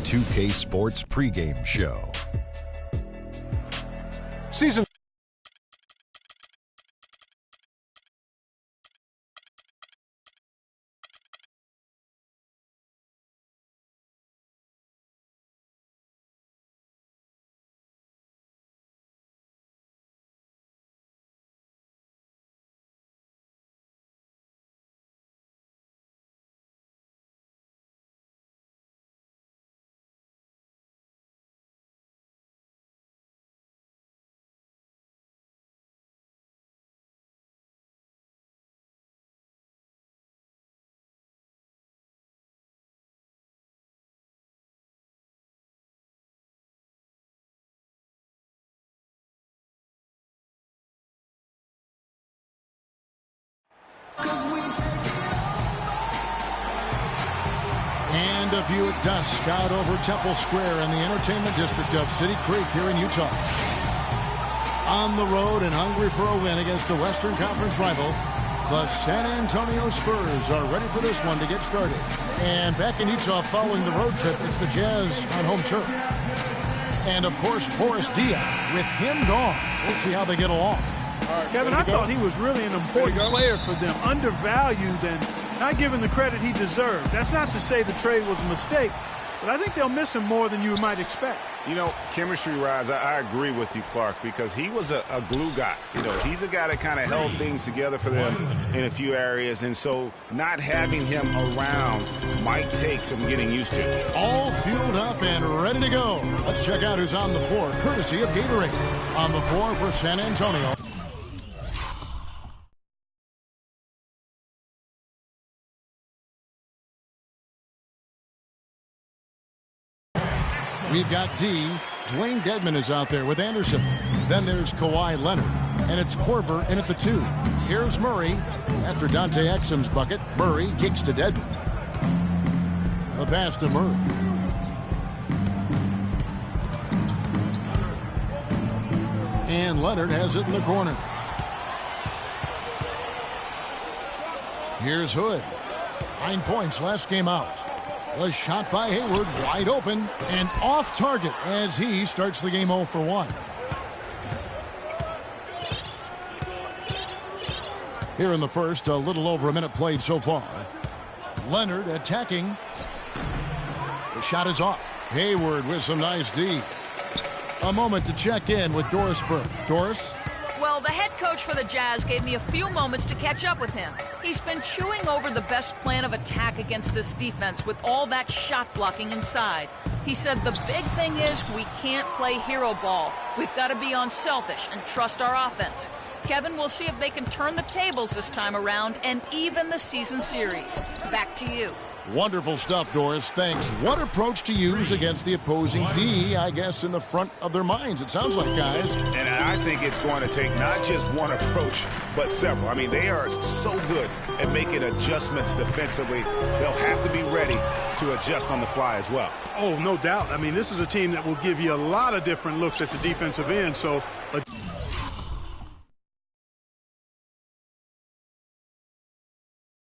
NBA2K Sports pregame show. Season And a view at dusk out over Temple Square in the entertainment district of City Creek here in Utah. On the road and hungry for a win against the Western Conference rival, the San Antonio Spurs are ready for this one to get started. And back in Utah following the road trip, it's the Jazz on home turf. And, of course, Boris Diaw. With him gone, we'll see how they get along. Kevin, I thought he was really an important player for them, undervalued and not given the credit he deserved. That's not to say the trade was a mistake, but I think they'll miss him more than you might expect. You know, chemistry-wise, I agree with you, Clark, because he was a glue guy. You know, he's a guy that kind of held things together for them in a few areas, and so not having him around might take some getting used to. All fueled up and ready to go. Let's check out who's on the floor, courtesy of Gatorade. On the floor for San Antonio. We've got D. Dwayne Dedmon is out there with Anderson. Then there's Kawhi Leonard. And it's Korver in at the 2. Here's Murray. After Dante Exum's bucket, Murray kicks to Dedmon. The pass to Murray. And Leonard has it in the corner. Here's Hood. 9 points last game out. A shot by Hayward, wide open and off target as he starts the game 0 for 1. Here in the first, a little over a minute played so far. Leonard attacking. The shot is off. Hayward with some nice D. A moment to check in with Doris Burke. Doris? Well, the head coach for the Jazz gave me a few moments to catch up with him. He's been chewing over the best plan of attack against this defense with all that shot blocking inside. He said the big thing is we can't play hero ball. We've got to be unselfish and trust our offense. Kevin, we'll see if they can turn the tables this time around and even the season series. Back to you. Wonderful stuff, Doris. Thanks. What approach to use against the opposing D, I guess, in the front of their minds, it sounds like, guys. And I think it's going to take not just one approach, but several. I mean, they are so good at making adjustments defensively. They'll have to be ready to adjust on the fly as well. Oh, no doubt. I mean, this is a team that will give you a lot of different looks at the defensive end, so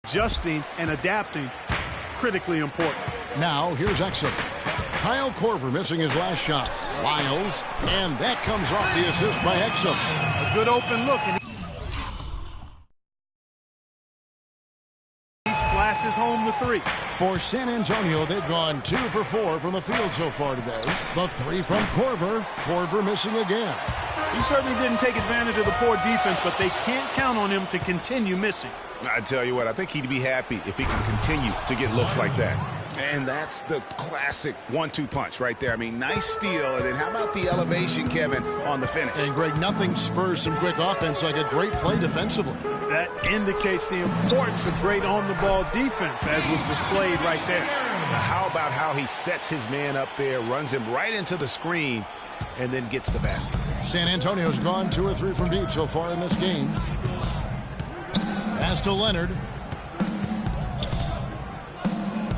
adjusting and adapting, critically important. Now, here's Exum. Kyle Korver missing his last shot. Lyles, and that comes off the assist by Exum. A good open look, and he splashes home the 3. For San Antonio, they've gone 2 for 4 from the field so far today. The 3 from Korver. Korver missing again. He certainly didn't take advantage of the poor defense, but they can't count on him to continue missing. I tell you what, I think he'd be happy if he can continue to get looks like that. And that's the classic 1-2 punch right there. I mean, nice steal, and then how about the elevation, Kevin, on the finish? And, Greg, nothing spurs some quick offense like a great play defensively. That indicates the importance of great on-the-ball defense, as was displayed right there. How about how he sets his man up there, runs him right into the screen, and then gets the basket? San Antonio's gone 2 or 3 from deep so far in this game. Pass to Leonard.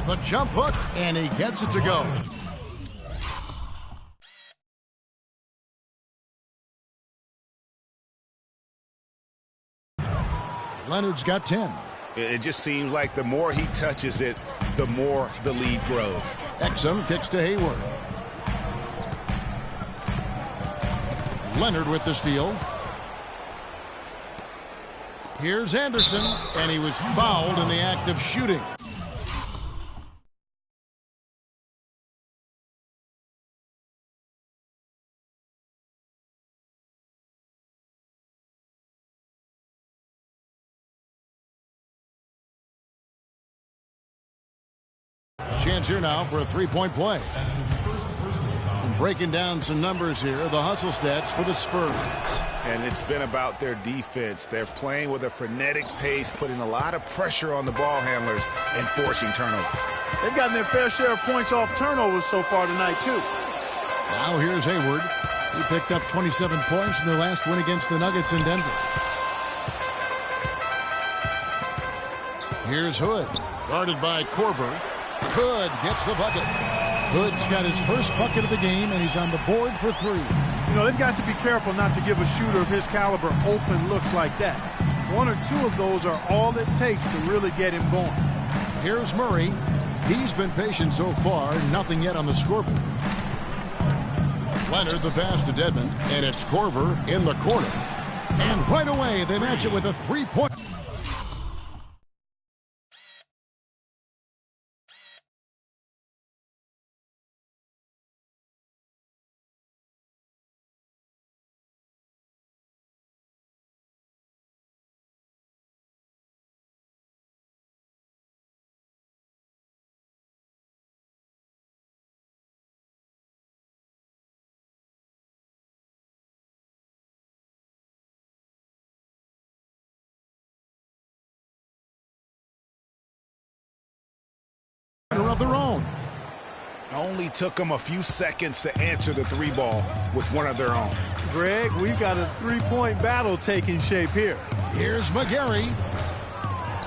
The jump hook, and he gets it to go. Leonard's got 10. It just seems like the more he touches it, the more the lead grows. Exum kicks to Hayward. Leonard with the steal. Here's Anderson, and he was fouled in the act of shooting. Chance here now for a three-point play. And breaking down some numbers here, the hustle stats for the Spurs. And it's been about their defense. They're playing with a frenetic pace, putting a lot of pressure on the ball handlers and forcing turnovers. They've gotten their fair share of points off turnovers so far tonight, too. Now here's Hayward. He picked up 27 points in their last win against the Nuggets in Denver. Here's Hood, guarded by Korver. Hood gets the bucket. Hood's got his first bucket of the game, and he's on the board for three. You know, they've got to be careful not to give a shooter of his caliber open looks like that. One or two of those are all it takes to really get him going. Here's Murray. He's been patient so far, nothing yet on the scoreboard. Leonard the pass to Dedmon, and it's Korver in the corner. And right away, they match it with a three-point. Of their own. Only took them a few seconds to answer the three ball with one of their own. Greg, we've got a three-point battle taking shape here. Here's McGarry.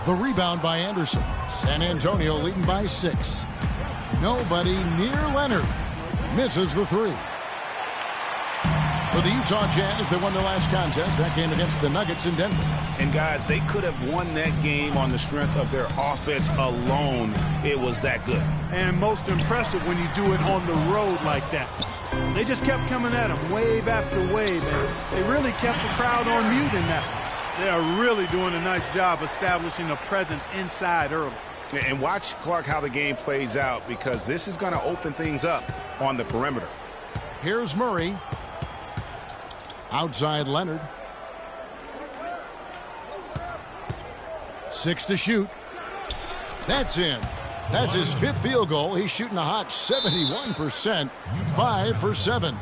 The rebound by Anderson. San Antonio leading by 6. Nobody near Leonard. Misses the three. For the Utah Jazz, they won their last contest. That game against the Nuggets in Denver. And guys, they could have won that game on the strength of their offense alone. It was that good. And most impressive when you do it on the road like that. They just kept coming at them wave after wave, and they really kept the crowd on mute in that one. They are really doing a nice job establishing a presence inside early. And watch, Clark, how the game plays out, because this is going to open things up on the perimeter. Here's Murray. Outside Leonard. 6 to shoot. That's in. That's his 5th field goal. He's shooting a hot 71%. 5 for 7.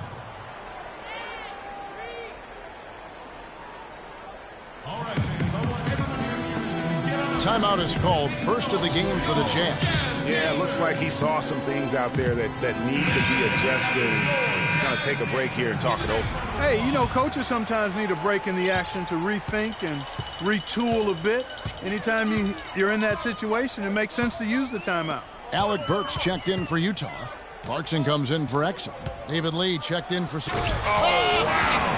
Timeout is called. First of the game for the Jazz. Yeah, it looks like he saw some things out there that need to be adjusted. He's going to take a break here and talk it over. Hey, you know, coaches sometimes need a break in the action to rethink and retool a bit. Anytime you're in that situation, it makes sense to use the timeout. Alec Burks checked in for Utah. Clarkson comes in for Exum. David Lee checked in for... Oh, wow.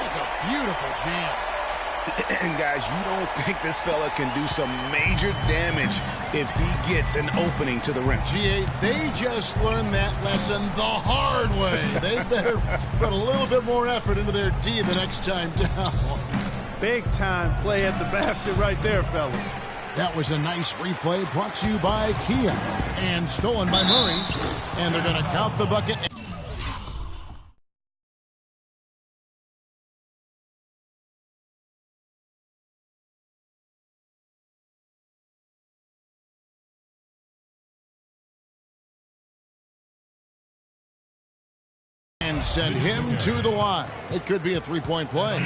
That's a beautiful jam. And guys, you don't think this fella can do some major damage if he gets an opening to the rim. GA, they just learned that lesson the hard way. They better put a little bit more effort into their D the next time down. Big time play at the basket right there, fellas. That was a nice replay brought to you by Kia and stolen by Murray. And they're going to count the bucket. And send him to the line. It could be a three-point play.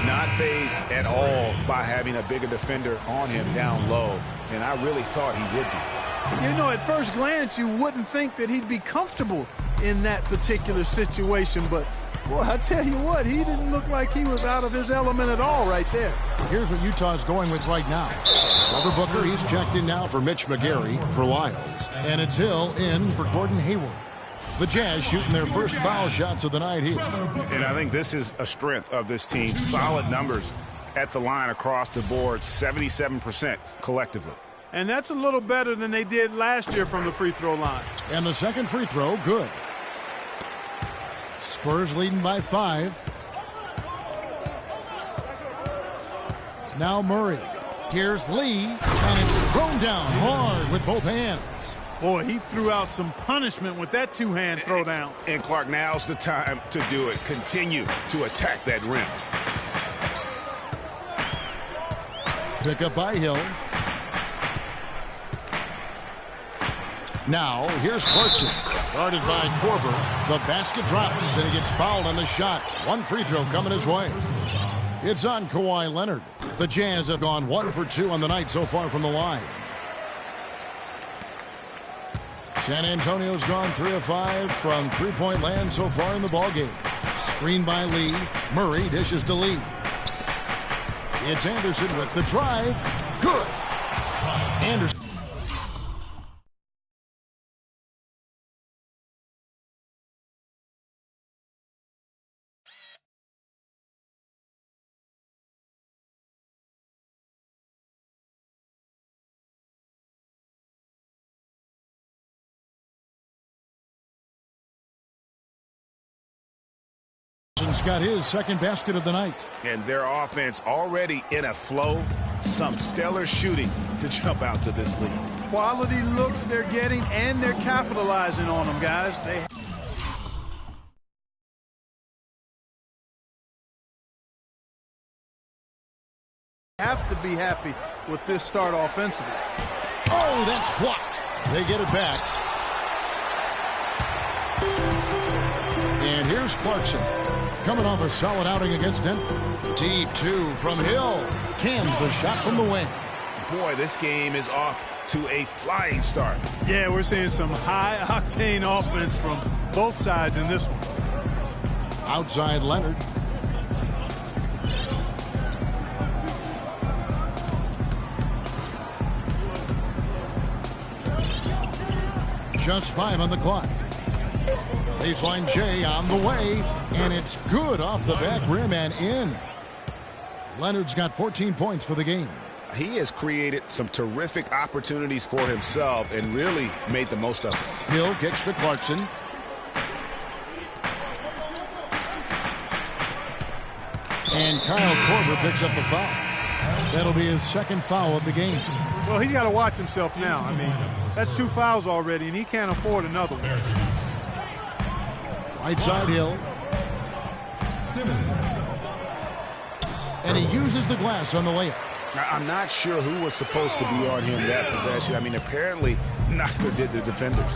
Not fazed at all by having a bigger defender on him down low. And I really thought he would be. You know, at first glance, you wouldn't think that he'd be comfortable in that particular situation. But, boy, I tell you what, he didn't look like he was out of his element at all right there. Here's what Utah's going with right now. Trevor Booker, he's checked in now for Mitch McGarry for Lyles. And it's Hill in for Gordon Hayward. The Jazz shooting their first foul shots of the night here. And I think this is a strength of this team. Solid numbers at the line across the board, 77% collectively. And that's a little better than they did last year from the free throw line. And the second free throw, good. Spurs leading by 5. Now Murray. Here's Lee, and it's thrown down hard with both hands. Boy, he threw out some punishment with that two-hand throwdown. And Clark, now's the time to do it. Continue to attack that rim. Pick up by Hill. Now, here's Clarkson. Guarded by Korver. The basket drops, and he gets fouled on the shot. One free throw coming his way. It's on Kawhi Leonard. The Jazz have gone 1 for 2 on the night so far from the line. San Antonio's gone 3 of 5 from three-point land so far in the ballgame. Screen by Lee. Murray dishes to Lee. It's Anderson with the drive. Good. Anderson. Got his second basket of the night. And their offense already in a flow. Some stellar shooting to jump out to this lead. Quality looks they're getting, and they're capitalizing on them, guys. They have to be happy with this start offensively. Oh, that's blocked. They get it back. And here's Clarkson. Coming off a solid outing against Denver. Deep 2 from Hill. Cans the shot from the wing. Boy, this game is off to a flying start. Yeah, we're seeing some high-octane offense from both sides in this one. Outside Leonard. Just 5 on the clock. Baseline J on the way, and it's good off the back rim and in. Leonard's got 14 points for the game. He has created some terrific opportunities for himself and really made the most of it. Hill gets to Clarkson. And Kyle Korver picks up the foul. That'll be his second foul of the game. Well, he's got to watch himself now. I mean, that's 2 fouls already, and he can't afford another one. Right side Hill. And he uses the glass on the layup. I'm not sure who was supposed to be on him that possession. I mean, apparently neither did the defenders.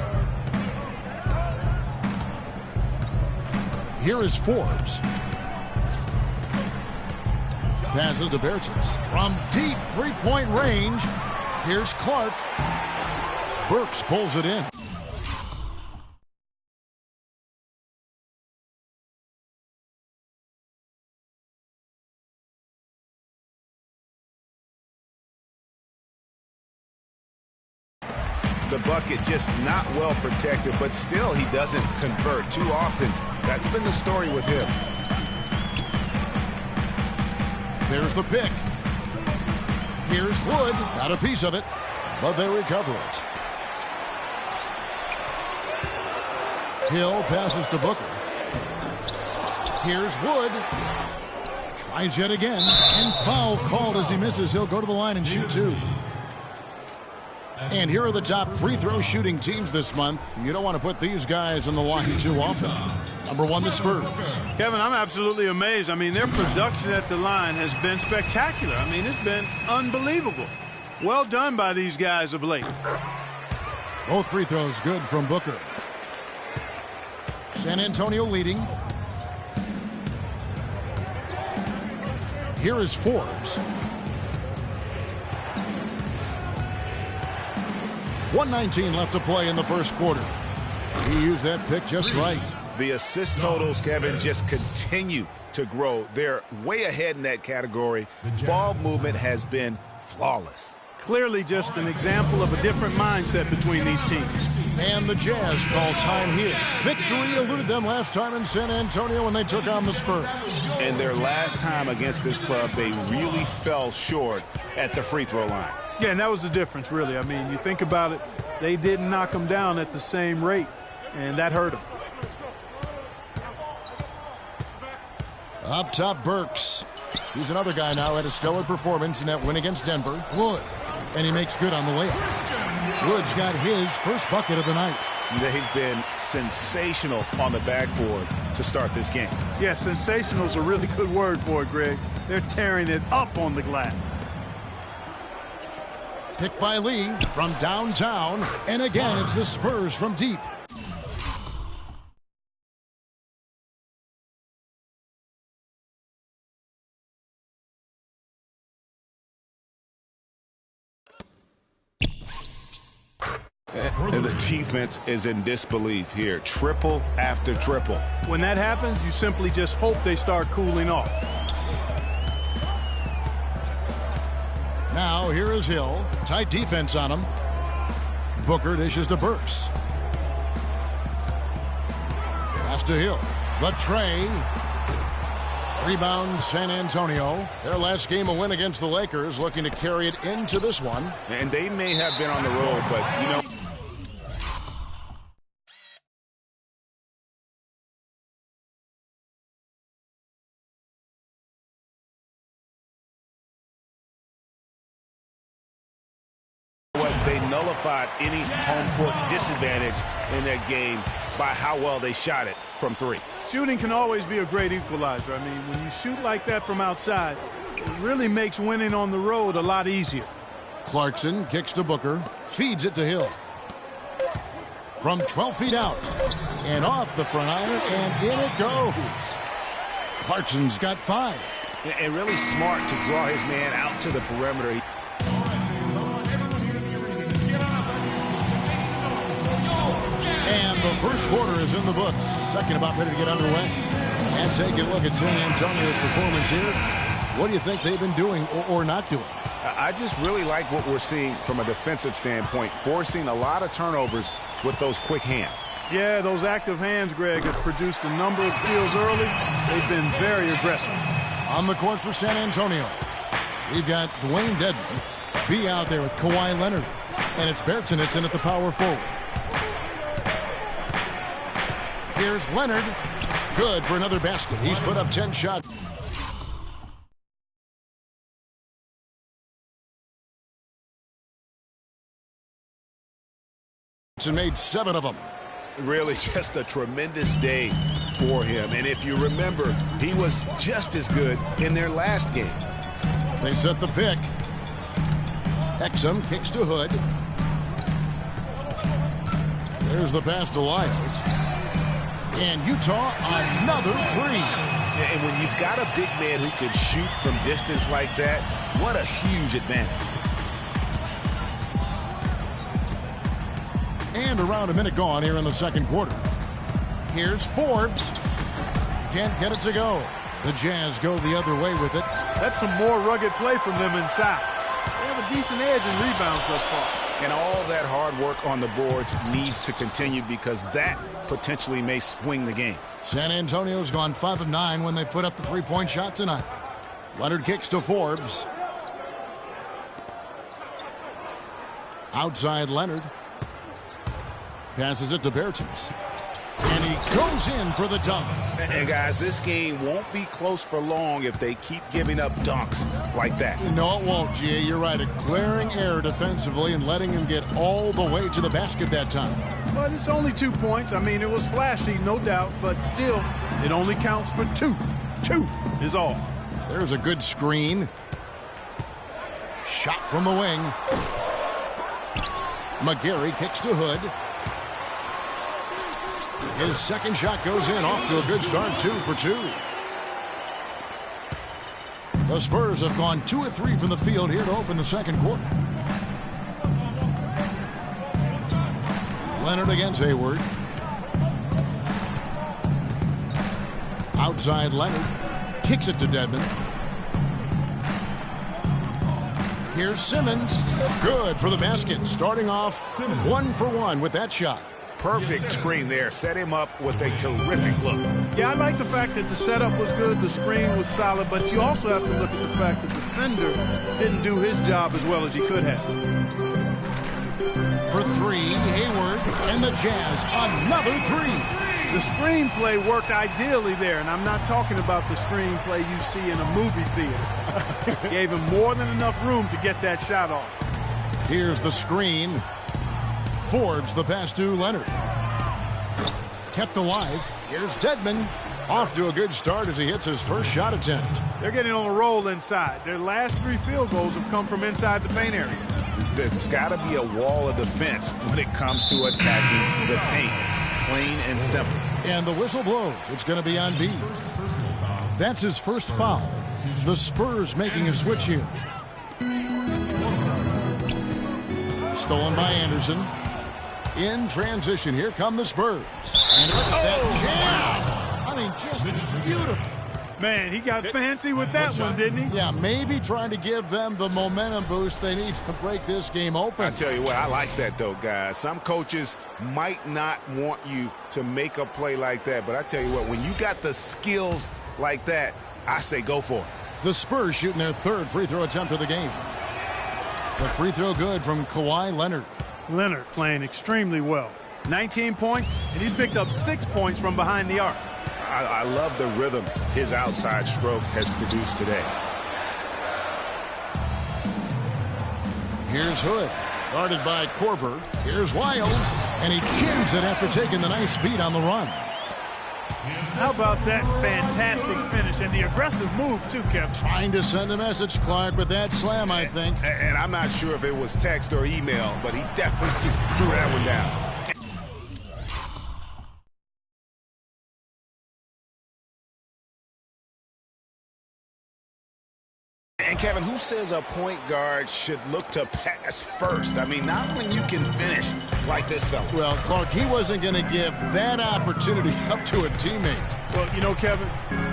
Here is Forbes. Passes to Bertens. From deep three-point range, here's Clark. Burks pulls it in. The bucket just not well protected, but still he doesn't convert too often. That's been the story with him. There's the pick. Here's Wood. Got a piece of it, but they recover it. Hill passes to Booker. Here's Wood. Tries yet again, and foul called as he misses. He'll go to the line and shoot 2. And here are the top free throw shooting teams this month. You don't want to put these guys on the line too often. Number 1, the Spurs. Kevin, I'm absolutely amazed. I mean, their production at the line has been spectacular. I mean, it's been unbelievable. Well done by these guys of late. Both free throws good from Booker. San Antonio leading. Here is Forbes. 1:19 left to play in the first quarter. He used that pick just right. The assist totals, Kevin, just continue to grow. They're way ahead in that category. Ball movement has been flawless. Clearly just an example of a different mindset between these teams. And the Jazz call time here. Victory eluded them last time in San Antonio when they took on the Spurs. And their last time against this club, they really fell short at the free throw line. Yeah, and that was the difference, really. I mean, you think about it, they didn't knock him down at the same rate, and that hurt him. Up top, Burks. He's another guy now had a stellar performance in that win against Denver. Wood. And he makes good on the layup. Wood's got his first bucket of the night. They've been sensational on the backboard to start this game. Yeah, sensational is a really good word for it, Greg. They're tearing it up on the glass. Picked by Lee from downtown. And again, it's the Spurs from deep. And the defense is in disbelief here. Triple after triple. When that happens, you simply just hope they start cooling off. Now, here is Hill. Tight defense on him. Booker dishes to Burks. Pass to Hill. The tray. Rebound, San Antonio. Their last game, a win against the Lakers, looking to carry it into this one. And they may have been on the road, but, you know, they nullified any home court disadvantage in that game by how well they shot it from three. Shooting can always be a great equalizer. I mean, when you shoot like that from outside, it really makes winning on the road a lot easier. Clarkson kicks to Booker, feeds it to Hill. From 12 feet out, and off the front iron, and in it goes. Clarkson's got 5. And really smart to draw his man out to the perimeter. And the first quarter is in the books. Second about ready to get underway. And take a look at San Antonio's performance here. What do you think they've been doing or not doing? I just really like what we're seeing from a defensive standpoint, forcing a lot of turnovers with those quick hands. Yeah, those active hands, Greg, have produced a number of steals early. They've been very aggressive. On the court for San Antonio, we've got Dwayne Dedmon. Be out there with Kawhi Leonard. And it's Bertans in at the power forward. Here's Leonard. Good for another basket. He's put up 10 shots. And made 7 of them. Really just a tremendous day for him. And if you remember, he was just as good in their last game. They set the pick. Exum kicks to Hood. There's the pass to Lyles. And Utah, another 3. And when you've got a big man who can shoot from distance like that, what a huge advantage. And around a minute gone here in the second quarter. Here's Forbes. Can't get it to go. The Jazz go the other way with it. That's some more rugged play from them inside. They have a decent edge in rebounds thus far. And all that hard work on the boards needs to continue because that potentially may swing the game. San Antonio's gone 5 of 9 when they put up the 3-point shot tonight. Leonard kicks to Forbes. Outside Leonard. Passes it to Bertans. And he goes in for the dunk. And guys, this game won't be close for long if they keep giving up dunks like that. No, it won't, G.A. You're right. A glaring error defensively and letting him get all the way to the basket that time. But it's only 2 points. I mean, it was flashy, no doubt. But still, it only counts for 2. 2 is all. There's a good screen. Shot from the wing. McGarry kicks to Hood. His second shot goes in, off to a good start, 2 for 2. The Spurs have gone 2 of 3 from the field here to open the second quarter. Leonard against Hayward. Outside Leonard. Kicks it to Dedmon. Here's Simmons. Good for the basket. Starting off 1 for 1 with that shot. perfect screen there. Set him up with a terrific look. Yeah, I like the fact that the setup was good, the screen was solid, but you also have to look at the fact that the defender didn't do his job as well as he could have. For three, Hayward, and the Jazz, another three. The screenplay worked ideally there, and I'm not talking about the screenplay you see in a movie theater. Gave him more than enough room to get that shot off. Here's the screen. Fords the pass to Leonard. Kept alive. Here's Dedmon. Off to a good start as he hits his first shot attempt. They're getting on a roll inside. Their last 3 field goals have come from inside the paint area. There's got to be a wall of defense when it comes to attacking the paint. Plain and simple. And the whistle blows. It's going to be on B. That's his first foul. The Spurs making a switch here. Stolen by Anderson. In transition, here come the Spurs. And look at that jam. I mean, just beautiful. Man, he got fancy with that one, didn't he? Yeah, maybe trying to give them the momentum boost they need to break this game open. I tell you what, I like that, though, guys. Some coaches might not want you to make a play like that, but I tell you what, when you got the skills like that, I say go for it. The Spurs shooting their third free throw attempt of the game. The free throw good from Kawhi Leonard. Leonard playing extremely well. 19 points, and he's picked up 6 points from behind the arc. I love the rhythm his outside stroke has produced today. Here's Hood, guarded by Korver. Here's Wiles, and he jams it after taking the nice feed on the run. How about that fantastic finish and the aggressive move, too, Kevin? Trying to send a message, Clark, with that slam, I think. And I'm not sure if it was text or email, but he definitely threw that one down. And, Kevin, who says a point guard should look to pass first? I mean, not when you can finish like this fella. Well, Clark, he wasn't going to give that opportunity up to a teammate. Well, you know, Kevin,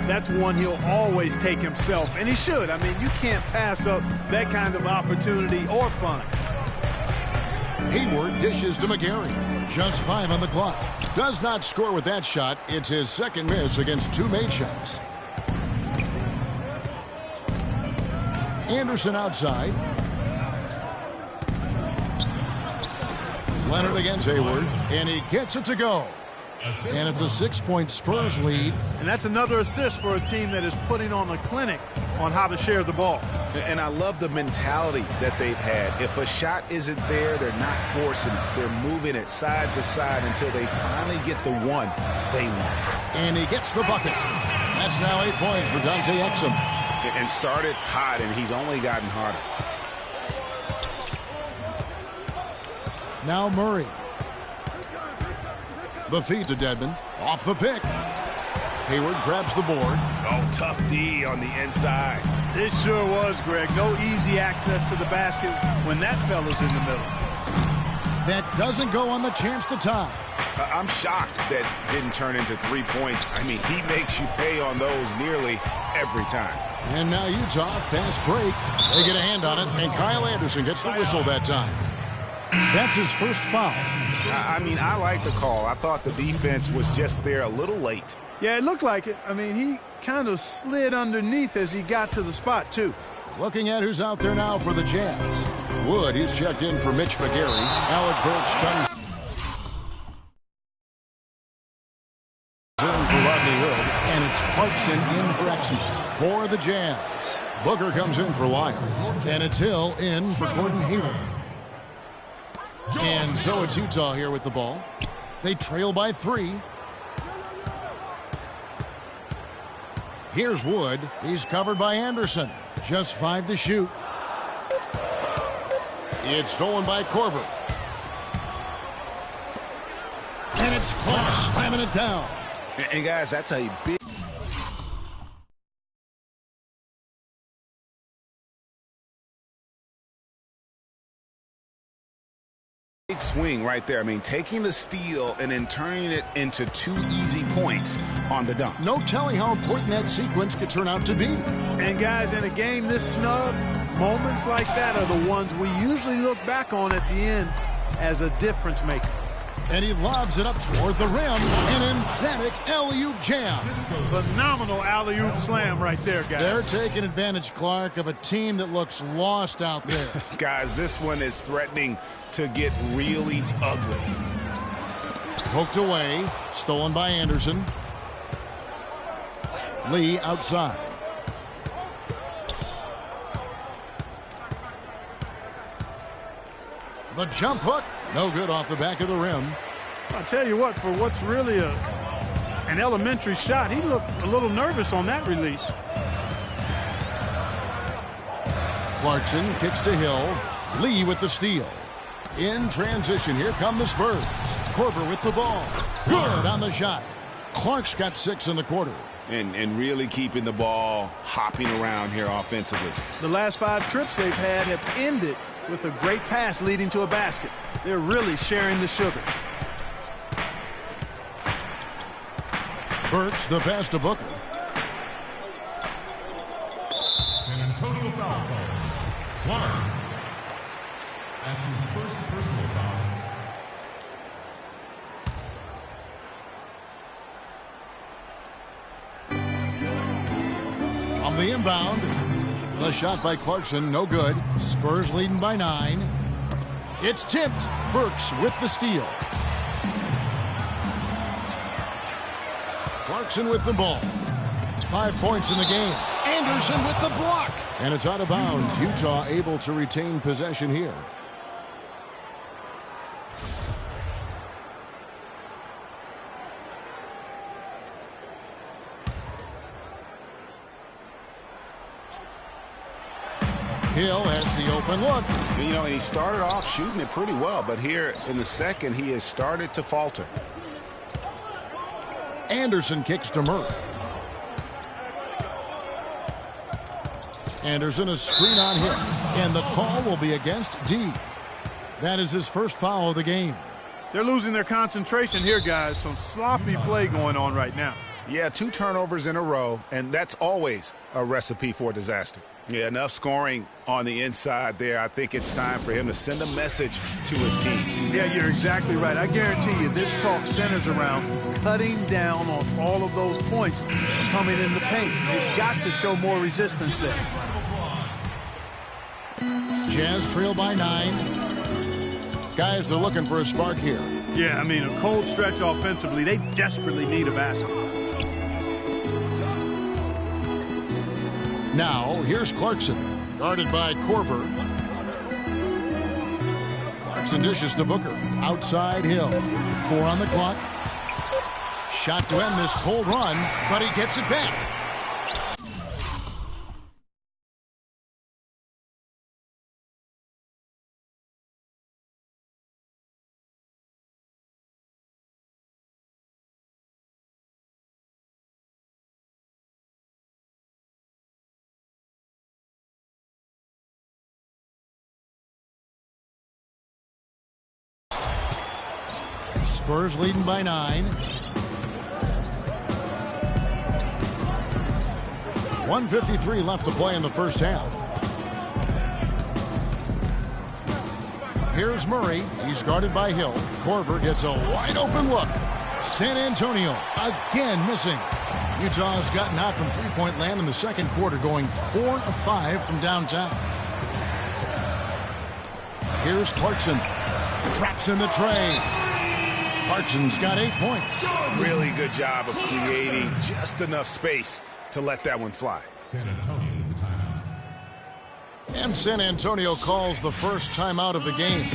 that's one he'll always take himself, and he should. I mean, you can't pass up that kind of opportunity or fun. Hayward dishes to McGarry. Just 5 on the clock. Does not score with that shot. It's his second miss against 2 made shots. Anderson outside. Leonard against Hayward, and he gets it to go. And it's a 6-point Spurs lead. And that's another assist for a team that is putting on a clinic on how to share the ball. And I love the mentality that they've had. If a shot isn't there, they're not forcing it. They're moving it side to side until they finally get the one they want. And he gets the bucket. That's now 8 points for Dante Exum. And started hot, and he's only gotten hotter. Now Murray. The feed to Dedmon. Off the pick. Hayward grabs the board. Oh, tough D on the inside. It sure was, Greg. No easy access to the basket when that fella's in the middle. That doesn't go on the chance to tie. I'm shocked that didn't turn into 3 points. I mean, he makes you pay on those nearly every time. And now Utah, fast break. They get a hand on it, and Kyle Anderson gets the whistle that time. That's his first foul. I mean, I like the call. I thought the defense was just there a little late. Yeah, it looked like it. I mean, he kind of slid underneath as he got to the spot, too. Looking at who's out there now for the Jazz. Wood, he's checked in for Mitch McGarry. Alec Burks comes in for Rodney Hood, and it's Clarkson in for Exum. For the Jazz, Booker comes in for Lyles, and it's Hill in for Gordon Hayward. And so it's Utah here with the ball. They trail by 3. Here's Wood. He's covered by Anderson. Just 5 to shoot. It's stolen by Korver. And it's Clark slamming it down. And guys, that's a big swing right there. I mean, taking the steal and then turning it into 2 easy points on the dunk. No telling how important that sequence could turn out to be. And guys, in a game this snug, moments like that are the ones we usually look back on at the end as a difference maker. And he lobs it up toward the rim. An emphatic alley-oop jam. Phenomenal alley-oop slam right there, guys. They're taking advantage, Clark, of a team that looks lost out there. Guys, this one is threatening to get really ugly. Poked away. Stolen by Anderson. Lee outside. The jump hook. No good off the back of the rim. I'll tell you what, for what's really an elementary shot, he looked a little nervous on that release. Clarkson kicks to Hill. Lee with the steal. In transition, here come the Spurs. Korver with the ball. Good on the shot. Clark's got 6 in the quarter. And really keeping the ball hopping around here offensively. The last 5 trips they've had have ended with a great pass leading to a basket. They're really sharing the sugar. Burks the pass to Booker. San Antonio foul call. Clark. That's his first personal foul. From the inbound. The shot by Clarkson, no good. Spurs leading by 9. It's tipped. Burks with the steal. Clarkson with the ball. 5 points in the game. Anderson with the block. And it's out of bounds. Utah able to retain possession here. Hill has the open look. You know, and he started off shooting it pretty well, but here in the second, he has started to falter. Anderson kicks to Murray. Anderson, a screen on him. And the call will be against D. That is his first foul of the game. They're losing their concentration here, guys. Some sloppy play going on right now. Yeah, 2 turnovers in a row, and that's always a recipe for disaster. Yeah, enough scoring on the inside there. I think it's time for him to send a message to his team. Yeah, you're exactly right. I guarantee you this talk centers around cutting down on all of those points coming in the paint. They've got to show more resistance there. Jazz trail by 9. Guys are looking for a spark here. Yeah, I mean, a cold stretch offensively. They desperately need a basket. Now, here's Clarkson, guarded by Korver. Clarkson dishes to Booker. Outside Hill. 4 on the clock. Shot to end this cold run, but he gets it back. Spurs leading by 9. 1:53 left to play in the first half. Here's Murray. He's guarded by Hill. Korver gets a wide open look. San Antonio again missing. Utah has gotten out from three-point land in the second quarter, going 4 of 5 from downtown. Here's Clarkson. Traps in the tray. Clarkson's got 8 points. Really good job of creating just enough space to let that one fly. San Antonio with the timeout. And San Antonio calls the first timeout of the game.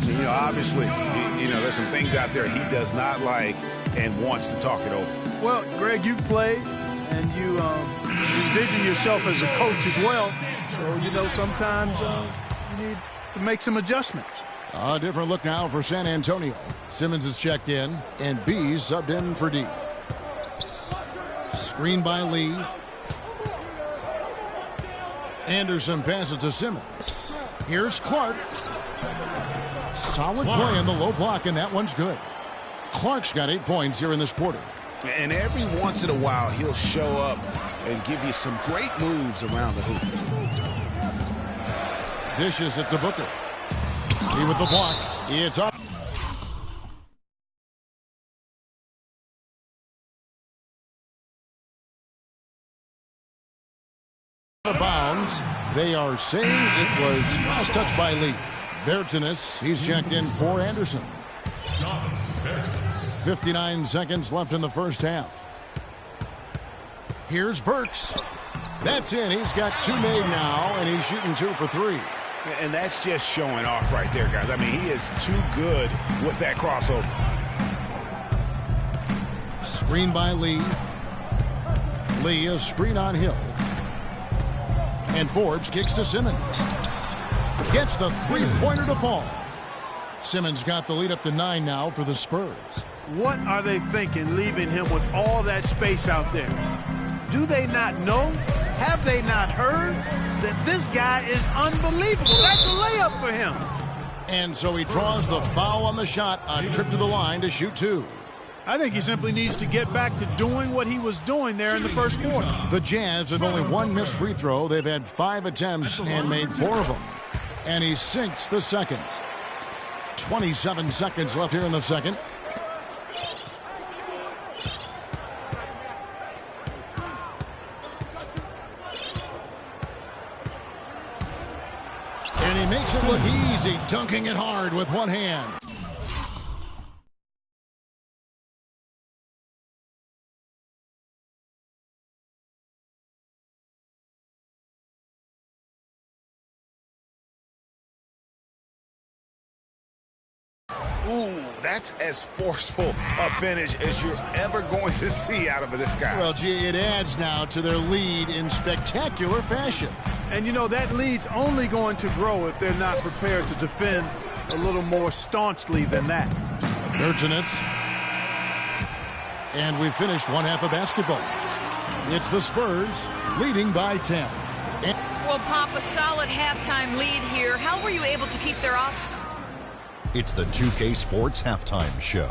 So, you know, obviously, there's some things out there he does not like and wants to talk it over. Well, Greg, you've played, and you envision yourself as a coach as well. So, sometimes you need to make some adjustments. A different look now for San Antonio. Simmons is checked in, and B's subbed in for D. Screen by Lee. Anderson passes to Simmons. Here's Clark. Solid play in the low block, and that one's good. Clark's got 8 points here in this quarter. And every once in a while, he'll show up and give you some great moves around the hoop. Dishes it to Booker. He with the block. It's up. Out of bounds. They are saying it was cross touched by Lee. Bertinus, he's checked in for Anderson. 59 seconds left in the first half. Here's Burks. That's in. He's got 2 made now, and he's shooting 2 for 3. And that's just showing off right there, guys. I mean, he is too good with that crossover. Screen by Lee. Lee, a screen on Hill. And Forbes kicks to Simmons. Gets the three-pointer to fall. Simmons got the lead up to 9 now for the Spurs. What are they thinking leaving him with all that space out there? Do they not know? Have they not heard that this guy is unbelievable? That's a layup for him. And so he draws the foul on the shot, a trip to the line to shoot 2. I think he simply needs to get back to doing what he was doing there in the first quarter. The Jazz have only 1 missed free throw. They've had 5 attempts and made 4 of them. And he sinks the second. 27 seconds left here in the second. And he makes it look easy, dunking it hard with one hand. Ooh, that's as forceful a finish as you're ever going to see out of this guy. Well, gee, it adds now to their lead in spectacular fashion. And, you know, that lead's only going to grow if they're not prepared to defend a little more staunchly than that. Bertinus. And we finished one half of basketball. It's the Spurs leading by 10. Well, Pop, a solid halftime lead here. How were you able to keep their offense? It's the 2K Sports Halftime Show.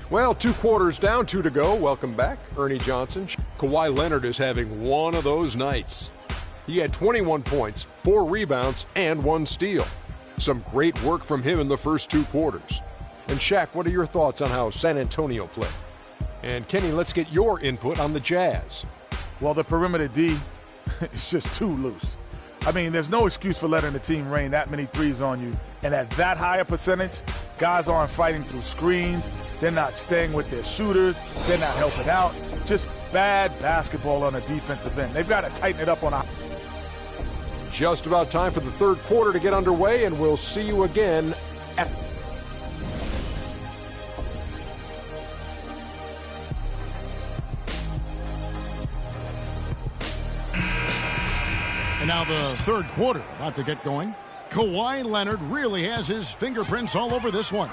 Well, 2 quarters down, 2 to go. Welcome back, Ernie Johnson. Kawhi Leonard is having one of those nights. He had 21 points, 4 rebounds, and 1 steal. Some great work from him in the first 2 quarters. And Shaq, what are your thoughts on how San Antonio played? And Kenny, let's get your input on the Jazz. Well, the perimeter D is just too loose. I mean, there's no excuse for letting the team rain that many threes on you. And at that high a percentage, guys aren't fighting through screens. They're not staying with their shooters. They're not helping out. Just bad basketball on a defensive end. They've got to tighten it up on a... Just about time for the third quarter to get underway, and we'll see you again at... And now the third quarter about to get going. Kawhi Leonard really has his fingerprints all over this one.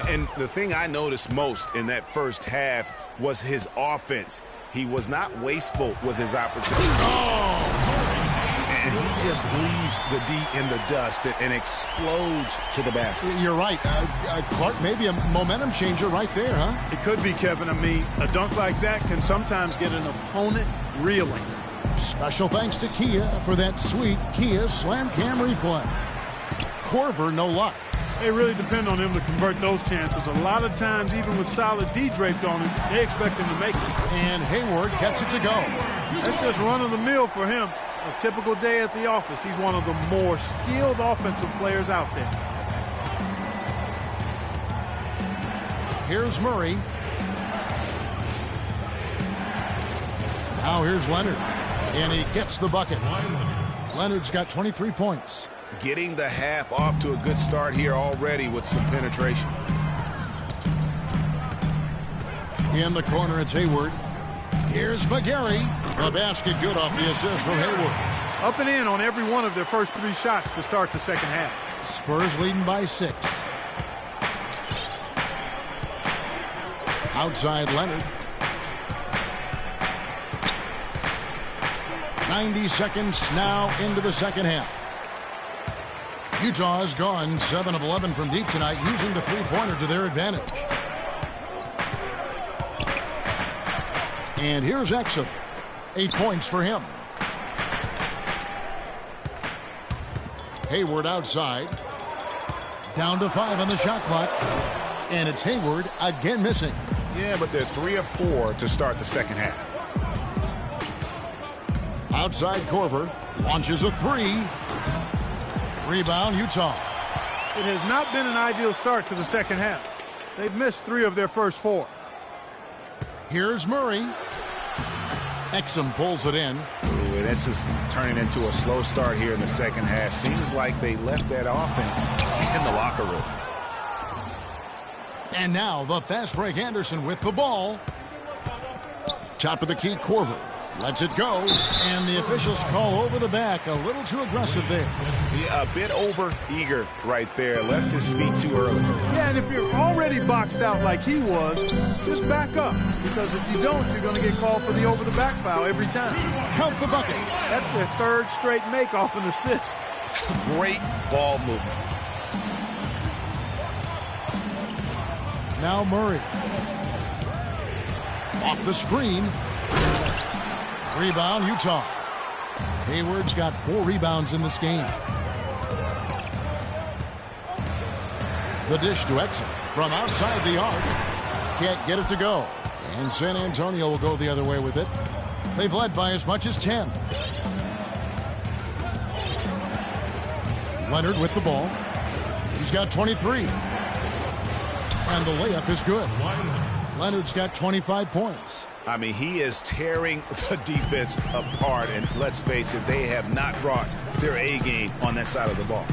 And the thing I noticed most in that first half was his offense. He was not wasteful with his opportunities. And he just leaves the D in the dust and explodes to the basket. You're right. Clark, maybe a momentum changer right there, huh? It could be, Kevin. I mean, a dunk like that can sometimes get an opponent reeling. Special thanks to Kia for that sweet Kia Slam Cam replay. Korver, no luck. They really depend on him to convert those chances. A lot of times, even with solid D draped on him, they expect him to make it. And Hayward gets it to go. That's just run-of-the-mill for him. A typical day at the office. He's one of the more skilled offensive players out there. Here's Murray. Now here's Leonard. And he gets the bucket. Leonard's got 23 points. Getting the half off to a good start here already with some penetration. In the corner, it's Hayward. Here's McGarry. The basket good off the assist from Hayward. Up and in on every one of their first 3 shots to start the second half. Spurs leading by 6. Outside Leonard. 90 seconds now into the second half. Utah has gone 7 of 11 from deep tonight, using the three-pointer to their advantage. And here's Exum. 8 points for him. Hayward outside. Down to 5 on the shot clock. And it's Hayward again missing. Yeah, but they're 3 of 4 to start the second half. Outside Korver. Launches a 3. Rebound Utah. It has not been an ideal start to the second half. They've missed 3 of their first 4. Here's Murray. Exum pulls it in. Ooh, this is turning into a slow start here in the second half. Seems like they left that offense in the locker room. And now the fast break Anderson with the ball. Top of the key, Korver. Lets it go. And the officials call over the back. A little too aggressive there. Yeah, a bit over-eager right there. Left his feet too early. Yeah, and if you're already boxed out like he was, just back up. Because if you don't, you're going to get called for the over-the-back foul every time. Count the bucket. That's their 3rd straight make off an assist. Great ball movement. Now Murray. Off the screen. Rebound, Utah. Hayward's got 4 rebounds in this game. The dish to Exum from outside the arc. Can't get it to go. And San Antonio will go the other way with it. They've led by as much as 10. Leonard with the ball. He's got 23. And the layup is good. Leonard's got 25 points. I mean, he is tearing the defense apart, and let's face it, they have not brought their A game on that side of the ball.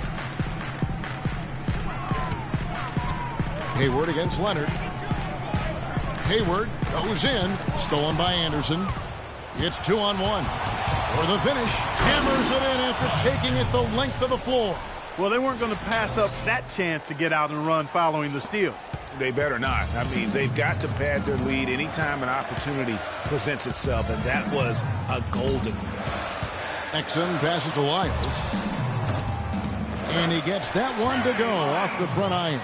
Hayward against Leonard. Hayward goes in, stolen by Anderson. It's 2-on-1. For the finish, hammers it in after taking it the length of the floor. Well, they weren't going to pass up that chance to get out and run following the steal. They better not. I mean, they've got to pad their lead anytime an opportunity presents itself, and that was a golden. Exum passes to Lyles. And he gets that one to go off the front iron.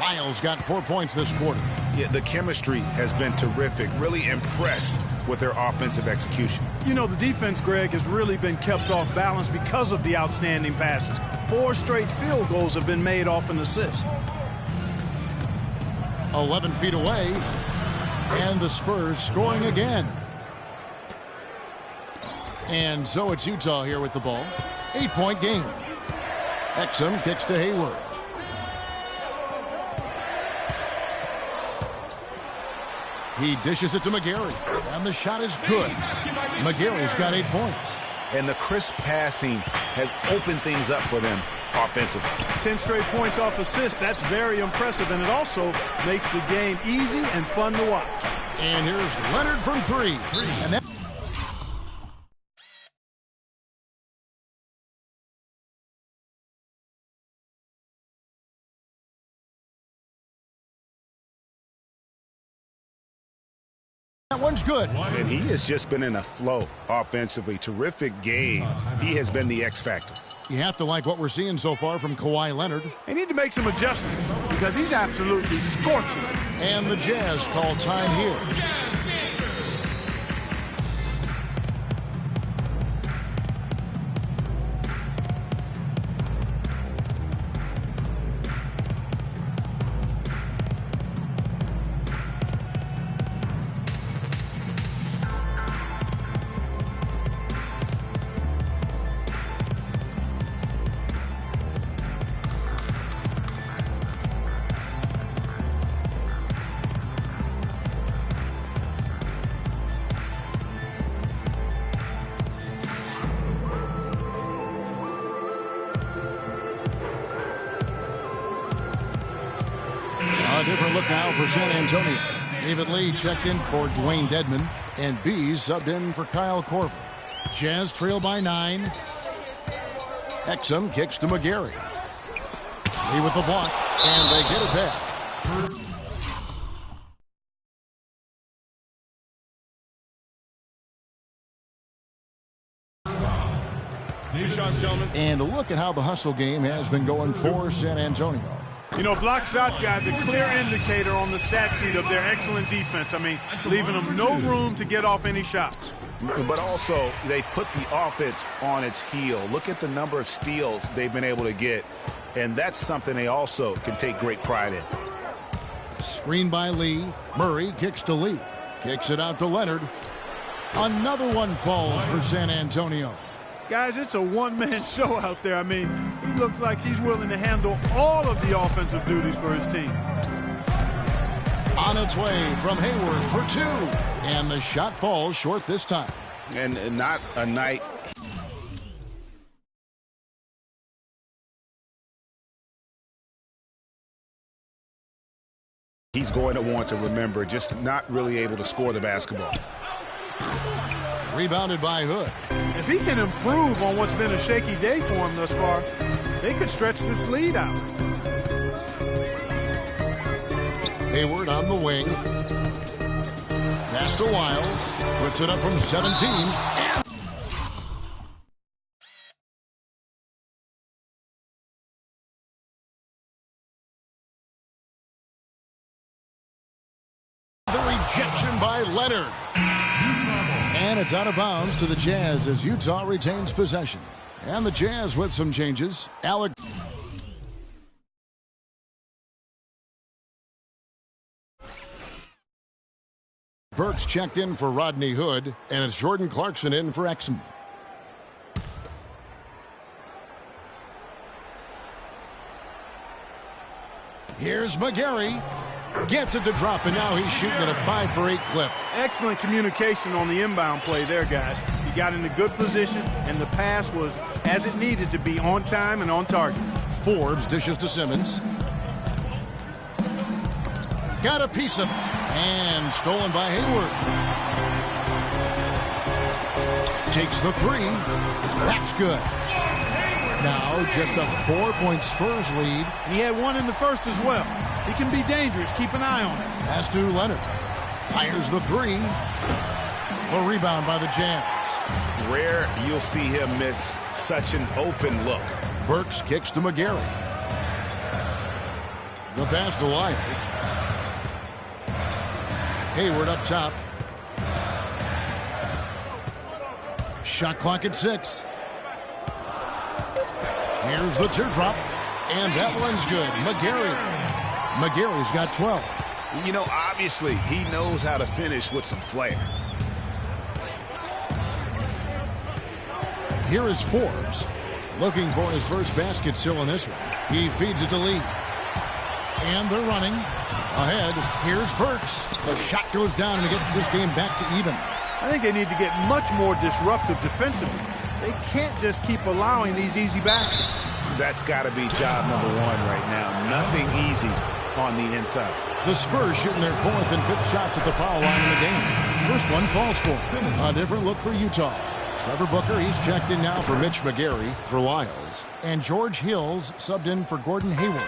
Lyles got 4 points this quarter. Yeah, the chemistry has been terrific. Really impressed with their offensive execution. You know, the defense, Greg, has really been kept off balance because of the outstanding passes. 4 straight field goals have been made off an assist. 11 feet away, and the Spurs scoring again. And so it's Utah here with the ball. 8-point game. Exum kicks to Hayward. He dishes it to McGarry, and the shot is good. McGarry's got 8 points. And the crisp passing has opened things up for them offensively. 10 straight points off assists. That's very impressive, and it also makes the game easy and fun to watch. And here's Leonard from 3. And that one's good. And he has just been in a flow offensively. Terrific game. He has been the X factor. You have to like what we're seeing so far from Kawhi Leonard. They need to make some adjustments because he's absolutely scorching. And the Jazz call time here. A different look now for San Antonio. David Lee checked in for Dwayne Dedman, and Bees subbed in for Kyle Korver. Jazz trail by 9. Exum kicks to McGarry. Lee with the block, and they get it back. And look at how the hustle game has been going for San Antonio. You know, block shots, guys, a clear indicator on the stat sheet of their excellent defense. I mean, leaving them no room to get off any shots. But also, they put the offense on its heel. Look at the number of steals they've been able to get, and that's something they also can take great pride in. Screen by Lee. Murray kicks to Lee. Kicks it out to Leonard. Another one falls for San Antonio. Guys, it's a one-man show out there. I mean, he looks like he's willing to handle all of the offensive duties for his team. On its way from Hayward for two. And the shot falls short this time. And not a night. He's going to want to remember, just not really able to score the basketball. Rebounded by Hood. If he can improve on what's been a shaky day for him thus far, they could stretch this lead out. Hayward on the wing. Pass to Wiles. Puts it up from 17. And the rejection by Leonard. And it's out of bounds to the Jazz as Utah retains possession. And the Jazz with some changes. Alec. Burks checked in for Rodney Hood, and it's Jordan Clarkson in for Exum. Here's McGarry. Gets it to drop, and now he's shooting at a 5-for-8 clip. Excellent communication on the inbound play there, guys. He got in a good position, and the pass was as it needed to be, on time and on target. Forbes dishes to Simmons. Got a piece of it. And stolen by Hayward. Takes the three. That's good. Now just a 4-point Spurs lead. He had one in the first as well. He can be dangerous. Keep an eye on it. Pass to Leonard. Fires the three. A rebound by the Jazz. Rare you'll see him miss such an open look. Burks kicks to McGarry. The pass to Lyles. Hayward up top. Shot clock at 6. Here's the teardrop. And that one's good. McGarry's got 12. You know, obviously, he knows how to finish with some flair. Here is Forbes. Looking for his first basket still in this one. He feeds it to Lee. And they're running. Ahead, here's Burks. The shot goes down and it gets this game back to even. I think they need to get much more disruptive defensively. They can't just keep allowing these easy baskets. That's got to be job number one right now. Nothing easy on the inside. The Spurs shooting their 4th and 5th shots at the foul line in the game. First one falls for. A different look for Utah. Trevor Booker, he's checked in now for Mitch McGarry for Lyles. And George Hills subbed in for Gordon Hayward.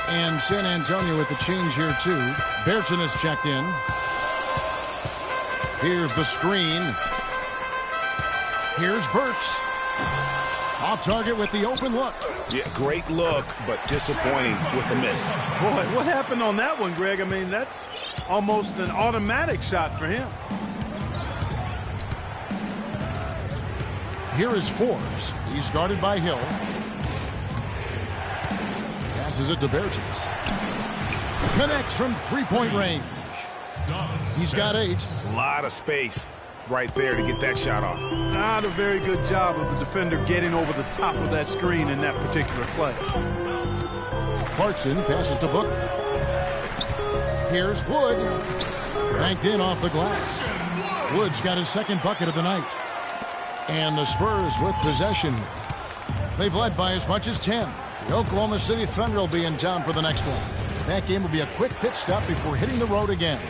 And San Antonio with the change here, too. Berton has checked in. Here's the screen. Here's Burks. Off target with the open look. Yeah, great look, but disappointing with the miss. Boy, what happened on that one, Greg? I mean, that's almost an automatic shot for him. Here is Forbes. He's guarded by Hill. Passes it to Bertens. Connects from 3-point range. He's got 8. A lot of space right there to get that shot off. Not a very good job of the defender getting over the top of that screen in that particular play. Clarkson passes to Booker. Here's Wood. Banked in off the glass. Wood's got his 2nd bucket of the night. And the Spurs with possession. They've led by as much as 10. The Oklahoma City Thunder will be in town for the next one. That game will be a quick pit stop before hitting the road again.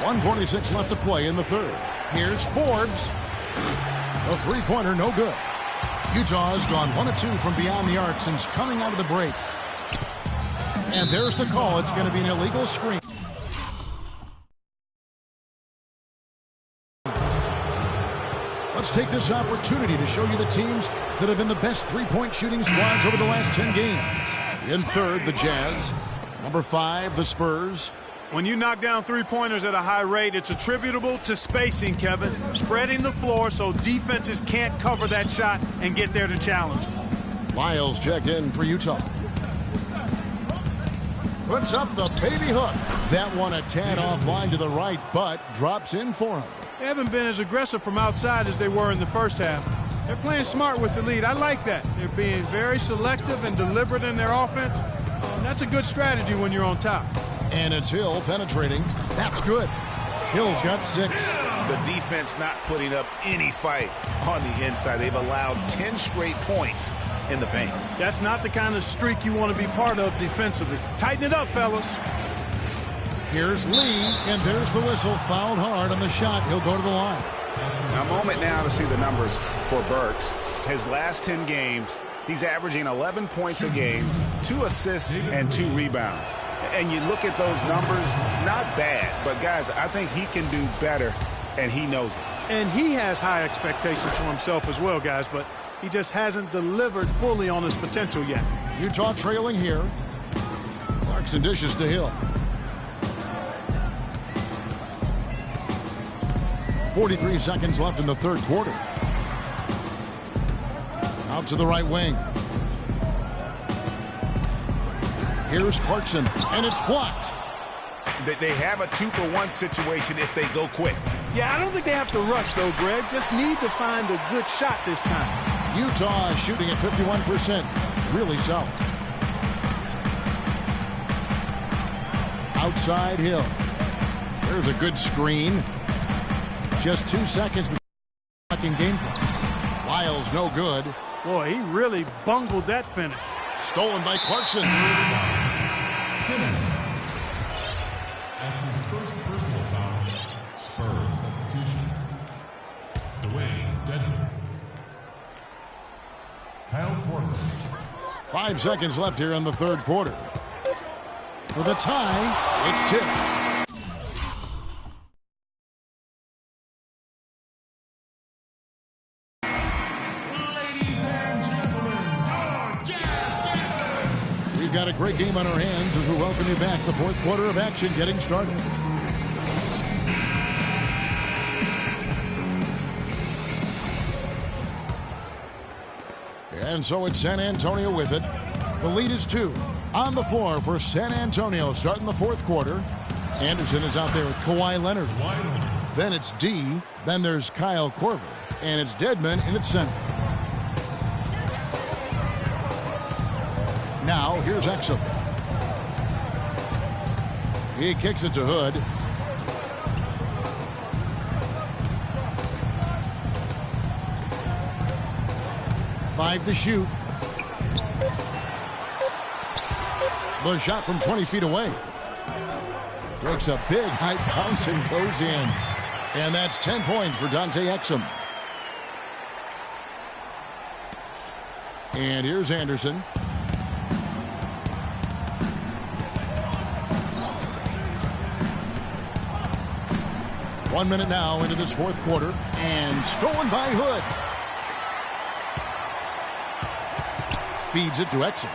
1:46 left to play in the 3rd. Here's Forbes. The 3-pointer, no good. Utah has gone 1 of 2 from beyond the arc since coming out of the break. And there's the call. It's going to be an illegal screen. Let's take this opportunity to show you the teams that have been the best three-point shooting squads over the last 10 games. In third, the Jazz. Number 5, the Spurs. When you knock down three-pointers at a high rate, it's attributable to spacing, Kevin. Spreading the floor so defenses can't cover that shot and get there to challenge. Lyles check in for Utah. Puts up the baby hook. That one a tad offline to the right, but drops in for him. They haven't been as aggressive from outside as they were in the first half. They're playing smart with the lead. I like that. They're being very selective and deliberate in their offense. That's a good strategy when you're on top. And it's Hill penetrating. That's good. Hill's got 6. The defense not putting up any fight on the inside. They've allowed 10 straight points in the paint. That's not the kind of streak you want to be part of defensively. Tighten it up, fellas. Here's Lee, and there's the whistle. Fouled hard on the shot. He'll go to the line. A moment now to see the numbers for Burks. His last 10 games, he's averaging 11 points a game, 2 assists, and 2 rebounds. And you look at those numbers, not bad. But, guys, I think he can do better, and he knows it. And he has high expectations for himself as well, guys, but he just hasn't delivered fully on his potential yet. Utah trailing here. Clarkson dishes to Hill. 43 seconds left in the third quarter. Out to the right wing. Here's Clarkson, and it's blocked. They have a 2-for-1 situation if they go quick. Yeah, I don't think they have to rush, though, Greg. Just need to find a good shot this time. Utah shooting at 51%. Really solid. Outside Hill. There's a good screen. Just 2 seconds before game clock. Lyles no good. Boy, he really bungled that finish. Stolen by Clarkson. Simmons. That's his first personal foul. Spurs substitution. Dwayne Dedmon. Kyle Korver. 5 seconds left here in the third quarter. For the tie, it's tipped. We've got a great game on our hands as we welcome you back. The fourth quarter of action getting started. And so it's San Antonio with it. The lead is 2. On the floor for San Antonio starting the fourth quarter. Anderson is out there with Kawhi Leonard. Then it's D. Then there's Kyle Korver. And it's Dedmon in its center. Now, here's Exum. He kicks it to Hood. Five to shoot. The shot from 20 feet away. Breaks a big high bounce and goes in. And that's 10 points for Dante Exum. And here's Anderson. One minute now into this fourth quarter. And stolen by Hood. Feeds it to Exum.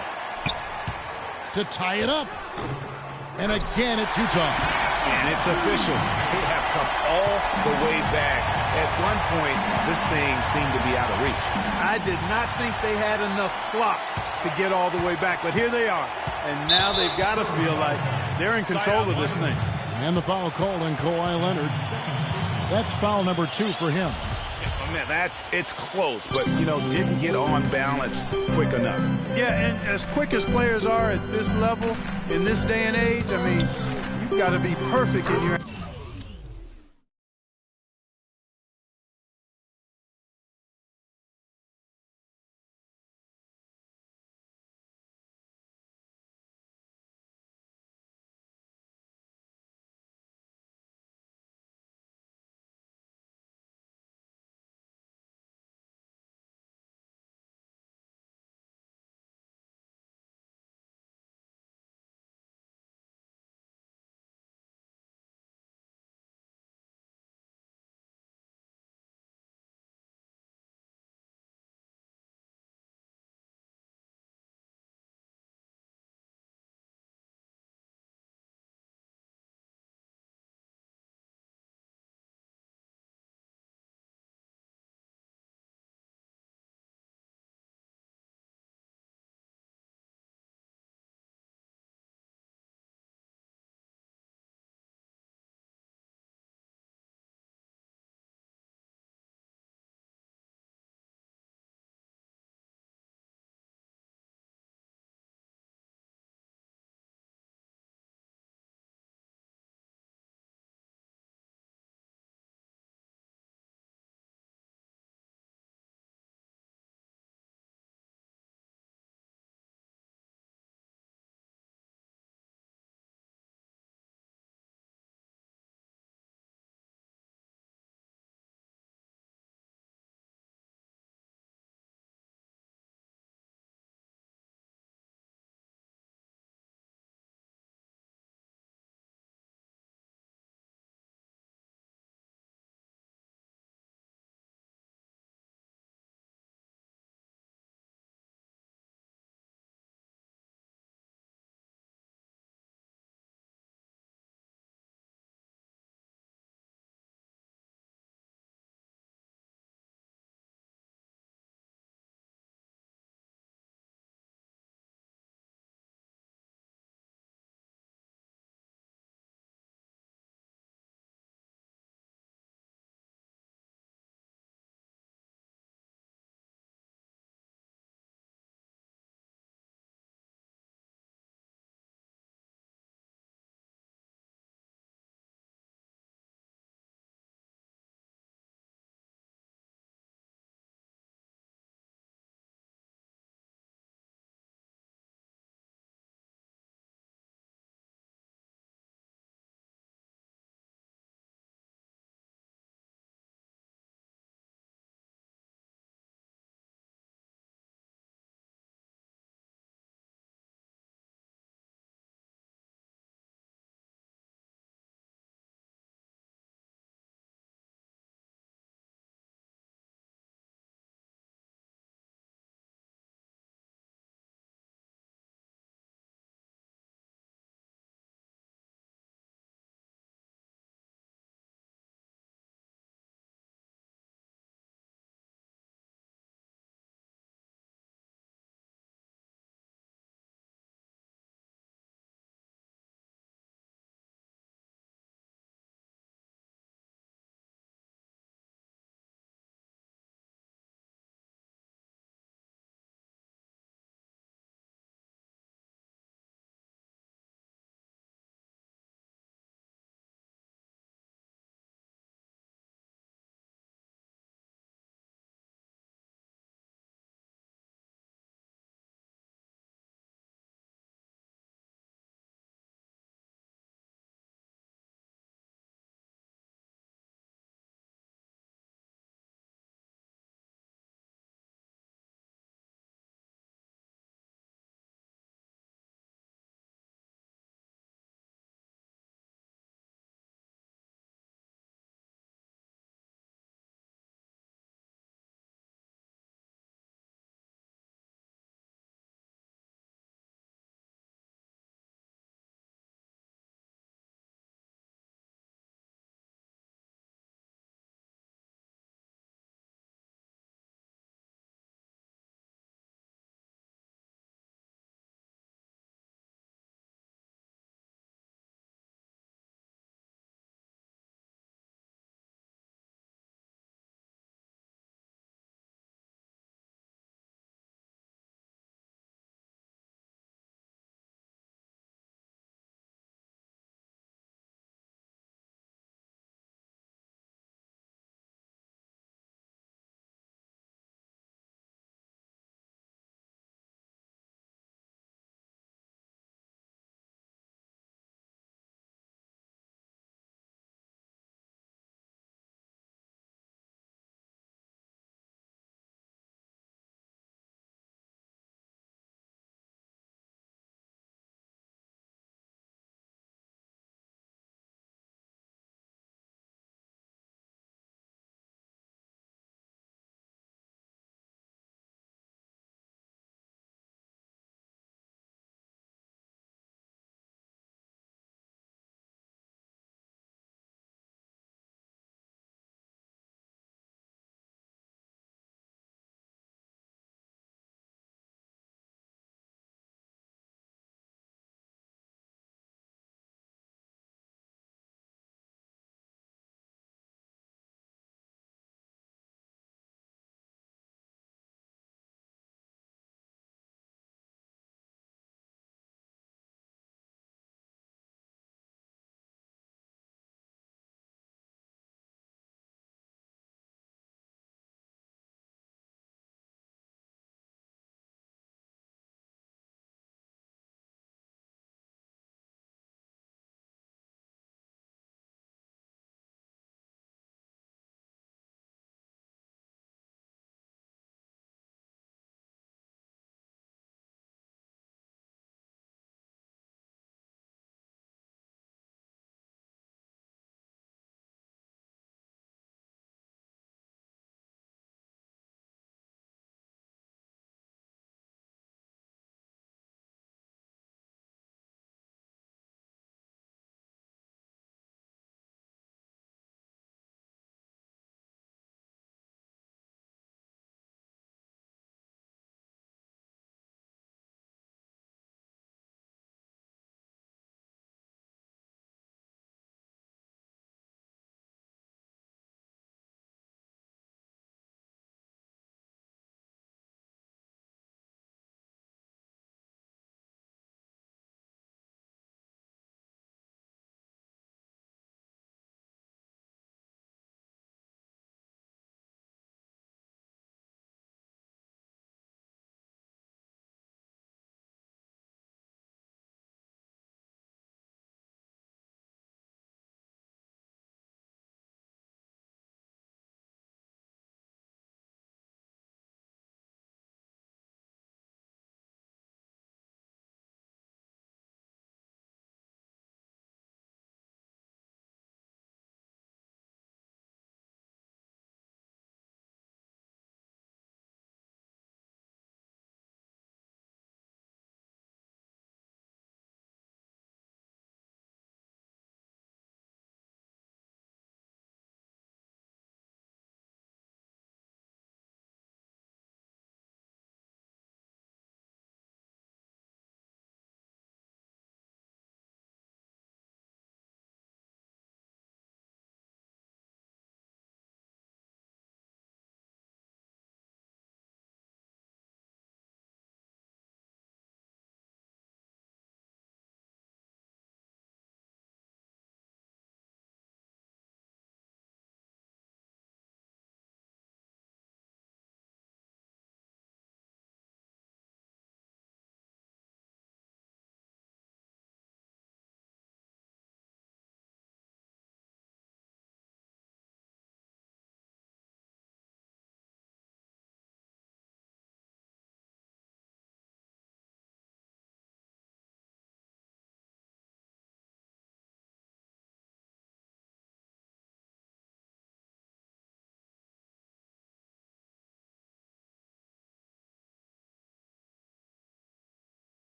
To tie it up. And again, it's Utah. And it's official. They have come all the way back. At one point, this thing seemed to be out of reach. I did not think they had enough clock to get all the way back, but here they are. And now they've got to feel like they're in control of this thing. And the foul called on Kawhi Leonard. That's foul number 2 for him. Man, it's close, but, didn't get on balance quick enough. Yeah, and as quick as players are at this level, in this day and age, I mean, you've got to be perfect in your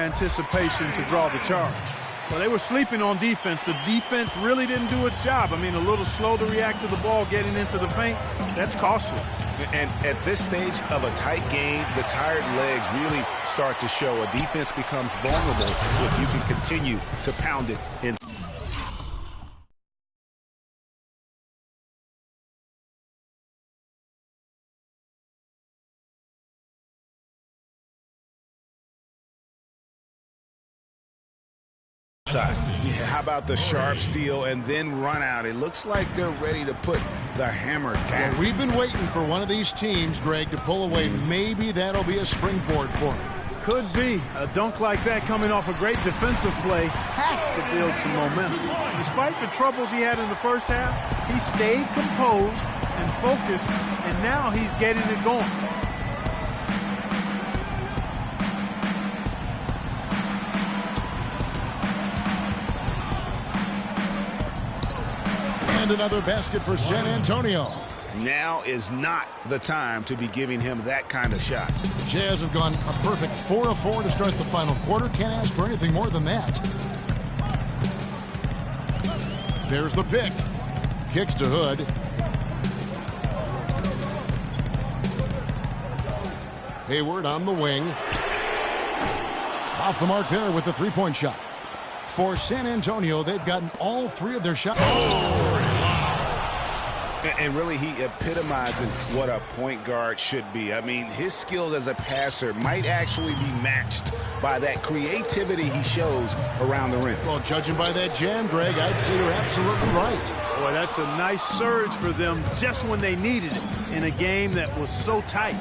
anticipation to draw the charge. Well, they were sleeping on defense. The defense really didn't do its job. I mean, a little slow to react to the ball getting into the paint. That's costly. And at this stage of a tight game, the tired legs really start to show. A defense becomes vulnerable if you can continue to pound it in. Yeah, how about the sharp steal and then run out? It looks like they're ready to put the hammer down. Well, we've been waiting for one of these teams, Greg, to pull away. Maybe that'll be a springboard for them. Could be. A dunk like that coming off a great defensive play has to build some momentum. Despite the troubles he had in the first half, he stayed composed and focused, and now he's getting it going. And another basket for San Antonio. Now is not the time to be giving him that kind of shot. Jazz have gone a perfect 4 of 4 to start the final quarter. Can't ask for anything more than that. There's the pick. Kicks to Hood. Hayward on the wing. Off the mark there with the three-point shot. For San Antonio, they've gotten all three of their shots. And really, he epitomizes what a point guard should be. I mean, his skills as a passer might actually be matched by that creativity he shows around the rim. Well, judging by that jam, Greg, I'd say you're absolutely right. Boy, that's a nice surge for them just when they needed it in a game that was so tight.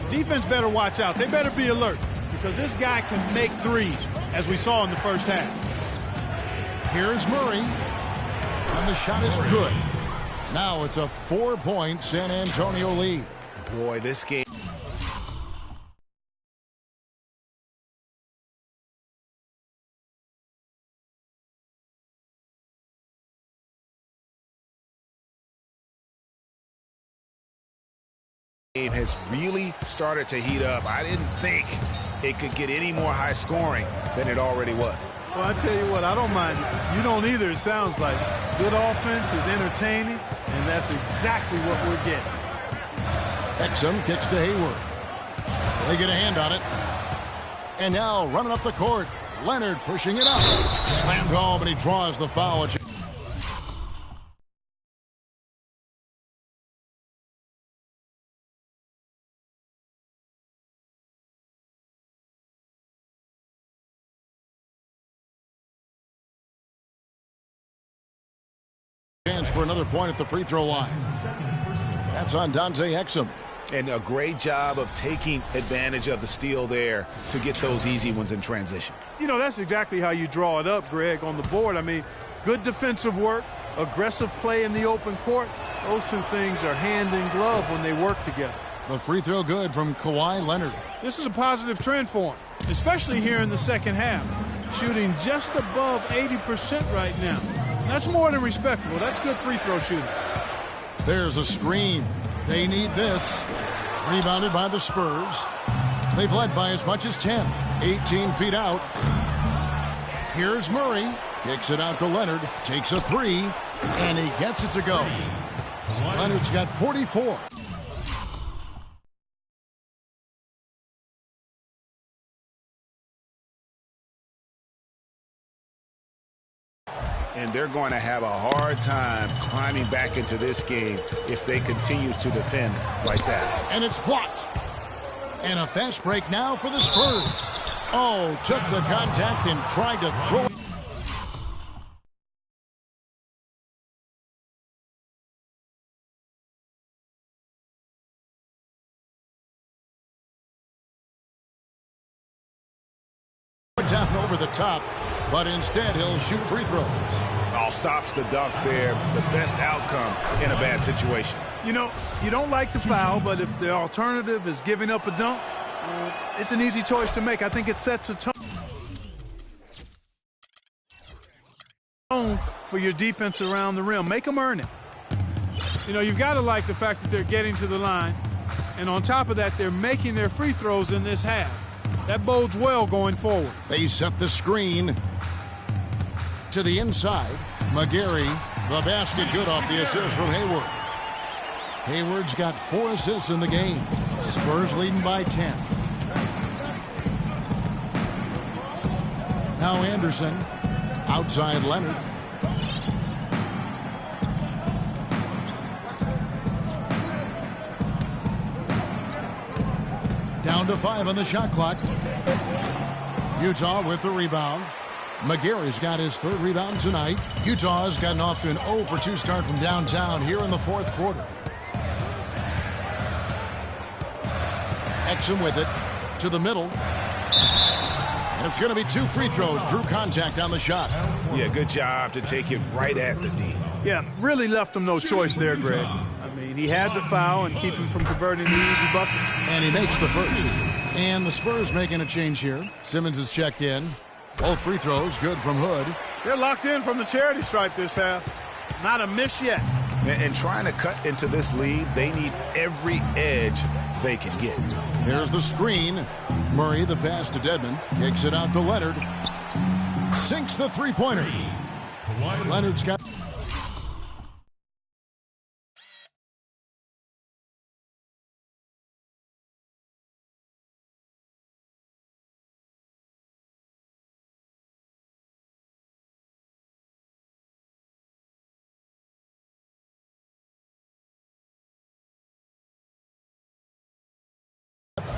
Defense better watch out. They better be alert because this guy can make threes, as we saw in the first half. Here's Murray. And the shot is good. Now it's a 4-point San Antonio lead. Boy, this game. Has really started to heat up. I didn't think it could get any more high scoring than it already was. Well, I tell you what, I don't mind it. You don't either, it sounds like. Good offense is entertaining, and that's exactly what we're getting. Exum kicks to Hayward. They get a hand on it. And now running up the court, Leonard pushing it up. Slammed home, and he draws the foul. For another point at the free throw line. That's on Dante Exum. And a great job of taking advantage of the steal there to get those easy ones in transition. You know, that's exactly how you draw it up, Greg, on the board. I mean, good defensive work, aggressive play in the open court. Those two things are hand in glove when they work together. The free throw good from Kawhi Leonard. This is a positive trend for him, especially here in the second half. Shooting just above 80% right now. That's more than respectable. That's good free throw shooting. There's a screen. They need this. Rebounded by the Spurs. They've led by as much as 10. 18 feet out. Here's Murray. Kicks it out to Leonard. Takes a three. And he gets it to go. Leonard's got 44. And they're going to have a hard time climbing back into this game if they continue to defend like that. And it's blocked. And a fast break now for the Spurs. Oh, took the contact and tried to throw it. Down over the top, but instead he'll shoot free throws. All stops the dunk there. The best outcome in a bad situation. You know, you don't like the foul, but if the alternative is giving up a dunk, it's an easy choice to make. I think it sets a tone for your defense around the rim. Make them earn it. You know, you've got to like the fact that they're getting to the line, and on top of that, they're making their free throws in this half. That bodes well going forward. They set the screen to the inside. McGarry, the basket good off the assist from Hayward. Hayward's got 4 assists in the game. Spurs leading by 10. Now Anderson, outside Leonard. Down to 5 on the shot clock. Utah with the rebound. McGarry's got his 3rd rebound tonight. Utah's gotten off to an 0 for 2 start from downtown here in the 4th quarter. Exum with it to the middle. And it's going to be 2 free throws. Drew contact on the shot. Yeah, good job to take it right at the D. Yeah, really left him no choice there, Greg. I mean, he had to foul and keep him from converting the easy bucket. And he makes the first. And the Spurs making a change here. Simmons is checked in. Both free throws good from Hood. They're locked in from the charity stripe this half. Not a miss yet. And trying to cut into this lead, they need every edge they can get. There's the screen. Murray, the pass to Dedmon. Kicks it out to Leonard. Sinks the three-pointer. Leonard's got...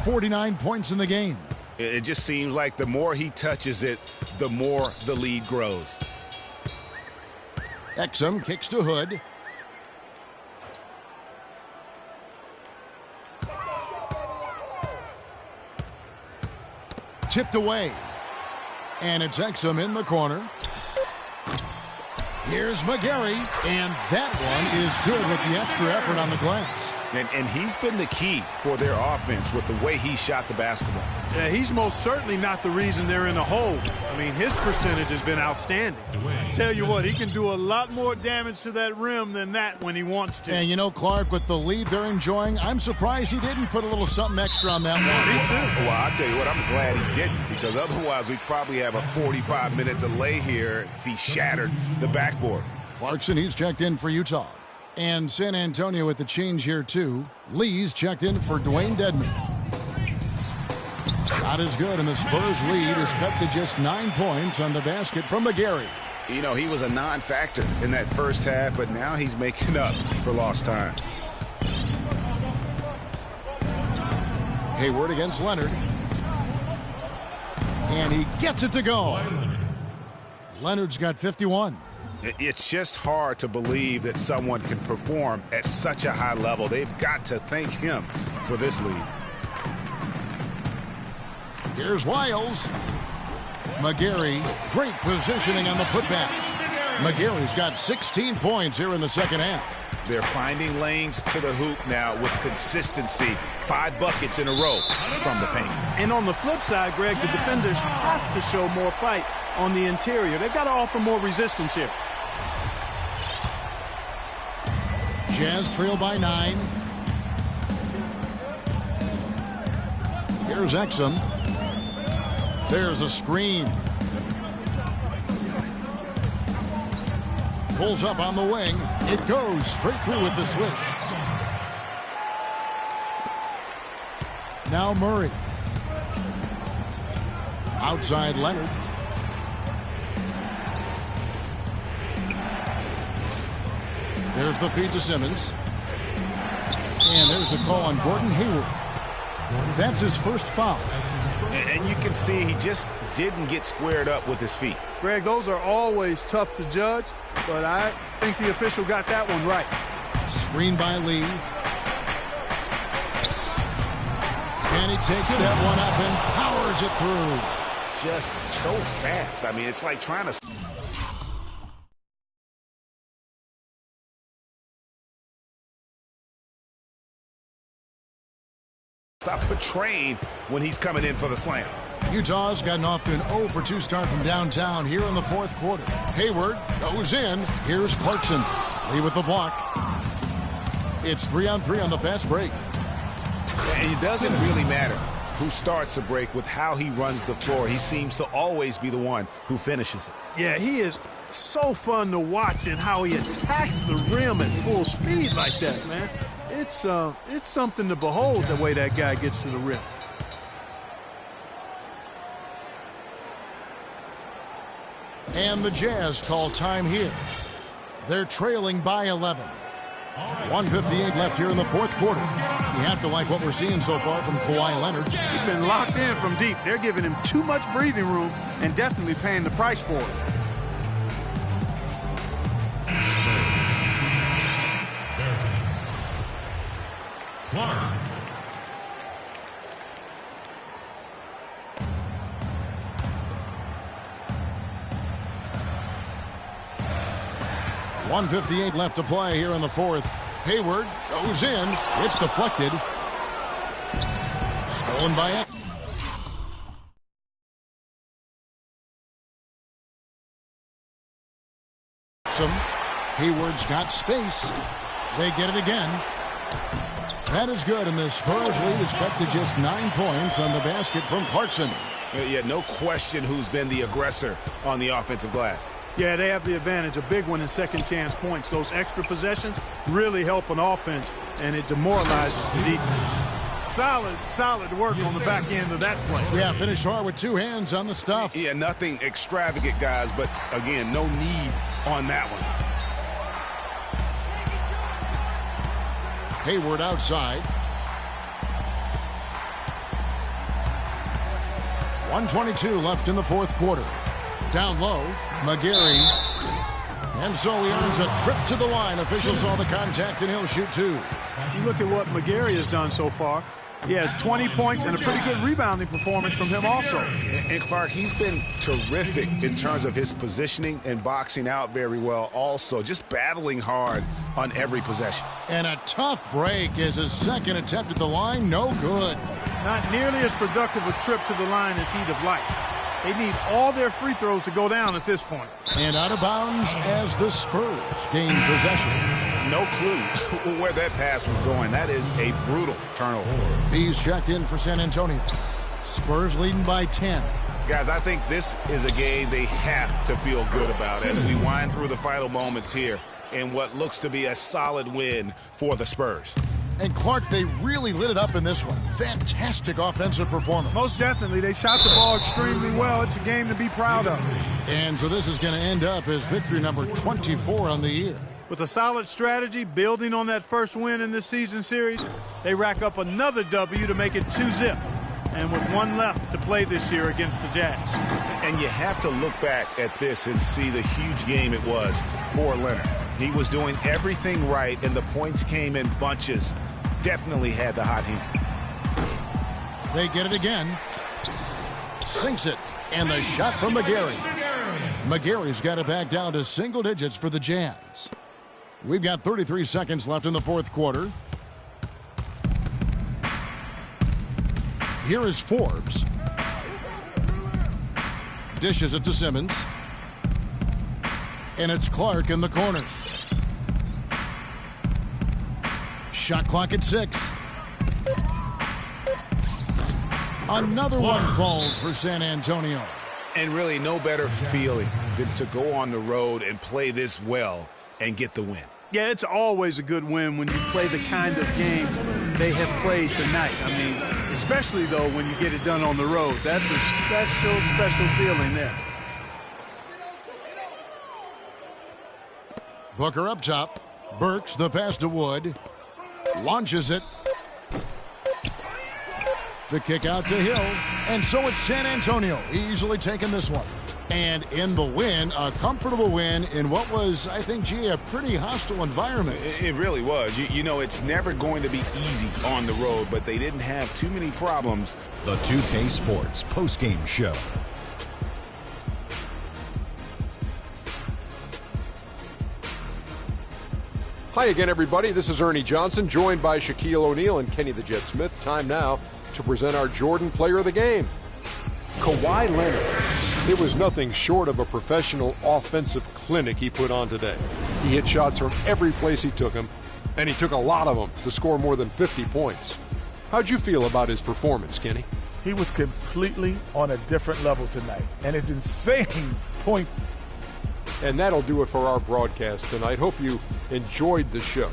.49 points in the game. It just seems like the more he touches it, the more the lead grows. Exum kicks to Hood. Tipped away. And it's Exum in the corner. Here's McGarry. And that one is good with the extra effort on the glass. And he's been the key for their offense with the way he shot the basketball. Yeah, he's most certainly not the reason they're in a hole. I mean, his percentage has been outstanding. Tell you what, he can do a lot more damage to that rim than that when he wants to. And you know, Clark, with the lead they're enjoying, I'm surprised he didn't put a little something extra on that one. Me too. Well, I'll tell you what, I'm glad he didn't, because otherwise we'd probably have a 45-minute delay here if he shattered the backboard. Clarkson, he's checked in for Utah. And San Antonio with the change here, too. Lee's checked in for Dwayne Dedmon. Shot is good, and the Spurs lead is cut to just 9 points on the basket from McGarry. You know, he was a non-factor in that first half, but now he's making up for lost time. Hayward against Leonard. And he gets it to go. Leonard's got 51. It's just hard to believe that someone can perform at such a high level. They've got to thank him for this lead. Here's Wiles. McGarry, great positioning on the putback. McGarry's got 16 points here in the second half. They're finding lanes to the hoop now with consistency. 5 buckets in a row from the paint. And on the flip side, Greg, the defenders have to show more fight on the interior. They've got to offer more resistance here. Jazz trail by 9. Here's Exum. There's a screen. Pulls up on the wing. It goes straight through with the swish. Now Murray. Outside Leonard. There's the feed to Simmons. And there's the call on Gordon Hayward. That's his first foul. And you can see he just didn't get squared up with his feet. Greg, those are always tough to judge, but I think the official got that one right. Screen by Lee. And he takes that one up and powers it through. Just so fast. I mean, it's like trying to stop a train when he's coming in for the slam. Utah's gotten off to an 0 for 2 start from downtown here in the fourth quarter. Hayward goes in. Here's Clarkson. Lee with the block. It's 3-on-3 on the fast break. And it doesn't really matter who starts a break with how he runs the floor. He seems to always be the one who finishes it. Yeah, he is so fun to watch and how he attacks the rim at full speed like that, man. It's something to behold the way that guy gets to the rim. And the Jazz call time here. They're trailing by 11. 1:58 left here in the fourth quarter. You have to like what we're seeing so far from Kawhi Leonard. He's been locked in from deep. They're giving him too much breathing room and definitely paying the price for it. Clark. 1:58 left to play here in the fourth. Hayward goes in. It's deflected. Stolen by it. Hayward's got space. They get it again. That is good, and the Spurs lead is cut to just 9 points on the basket from Clarkson. Yeah, no question who's been the aggressor on the offensive glass. Yeah, they have the advantage. A big one in second chance points. Those extra possessions really help an offense, and it demoralizes the defense. Solid work on the back end of that play. Yeah, finish hard with two hands on the stuff. Yeah, nothing extravagant, guys, but again, no need on that one. Hayward outside. 1:22 left in the fourth quarter. Down low, McGarry. And so he earns a trip to the line. Officials saw the contact, and he'll shoot two. You look at what McGarry has done so far. He has 20 points and a pretty good rebounding performance from him also. And Clark, he's been terrific in terms of his positioning and boxing out very well also. Just battling hard on every possession. And a tough break as his second attempt at the line, no good. Not nearly as productive a trip to the line as he'd have liked. They need all their free throws to go down at this point. And out of bounds as the Spurs gain possession. No clue where that pass was going. That is a brutal turnover. He's checked in for San Antonio. Spurs leading by 10. Guys, I think this is a game they have to feel good about as we wind through the final moments here in what looks to be a solid win for the Spurs. And Clark, they really lit it up in this one. Fantastic offensive performance. Most definitely. They shot the ball extremely well. It's a game to be proud of. And so this is going to end up as victory number 24 on the year. With a solid strategy, building on that first win in this season series, they rack up another W to make it 2-zip. And with one left to play this year against the Jazz. And you have to look back at this and see the huge game it was for Leonard. He was doing everything right, and the points came in bunches. Definitely had the hot hand. They get it again. Sinks it. And the shot from McGarry. McGarry's got it back down to single digits for the Jazz. We've got 33 seconds left in the fourth quarter. Here is Forbes. Dishes it to Simmons. And it's Clark in the corner. Shot clock at 6. Another one falls for San Antonio. And really no better feeling than to go on the road and play this well and get the win. Yeah, it's always a good win when you play the kind of game they have played tonight. I mean, especially, though, when you get it done on the road. That's a special feeling there. Booker up top. Burks the pass to Wood. Launches it. The kick out to Hill. And so it's San Antonio easily taking this one. And in the win, a comfortable win in what was, I think, a pretty hostile environment. It really was. You know, it's never going to be easy on the road, but they didn't have too many problems. The 2K Sports postgame show. Hi again, everybody. This is Ernie Johnson, joined by Shaquille O'Neal and Kenny the Jet Smith. Time now to present our Jordan Player of the Game. Kawhi Leonard. It was nothing short of a professional offensive clinic he put on today. He hit shots from every place he took them, and he took a lot of them to score more than 50 points. How'd you feel about his performance, Kenny? He was completely on a different level tonight. And it's insane point. And that'll do it for our broadcast tonight. Hope you enjoyed the show.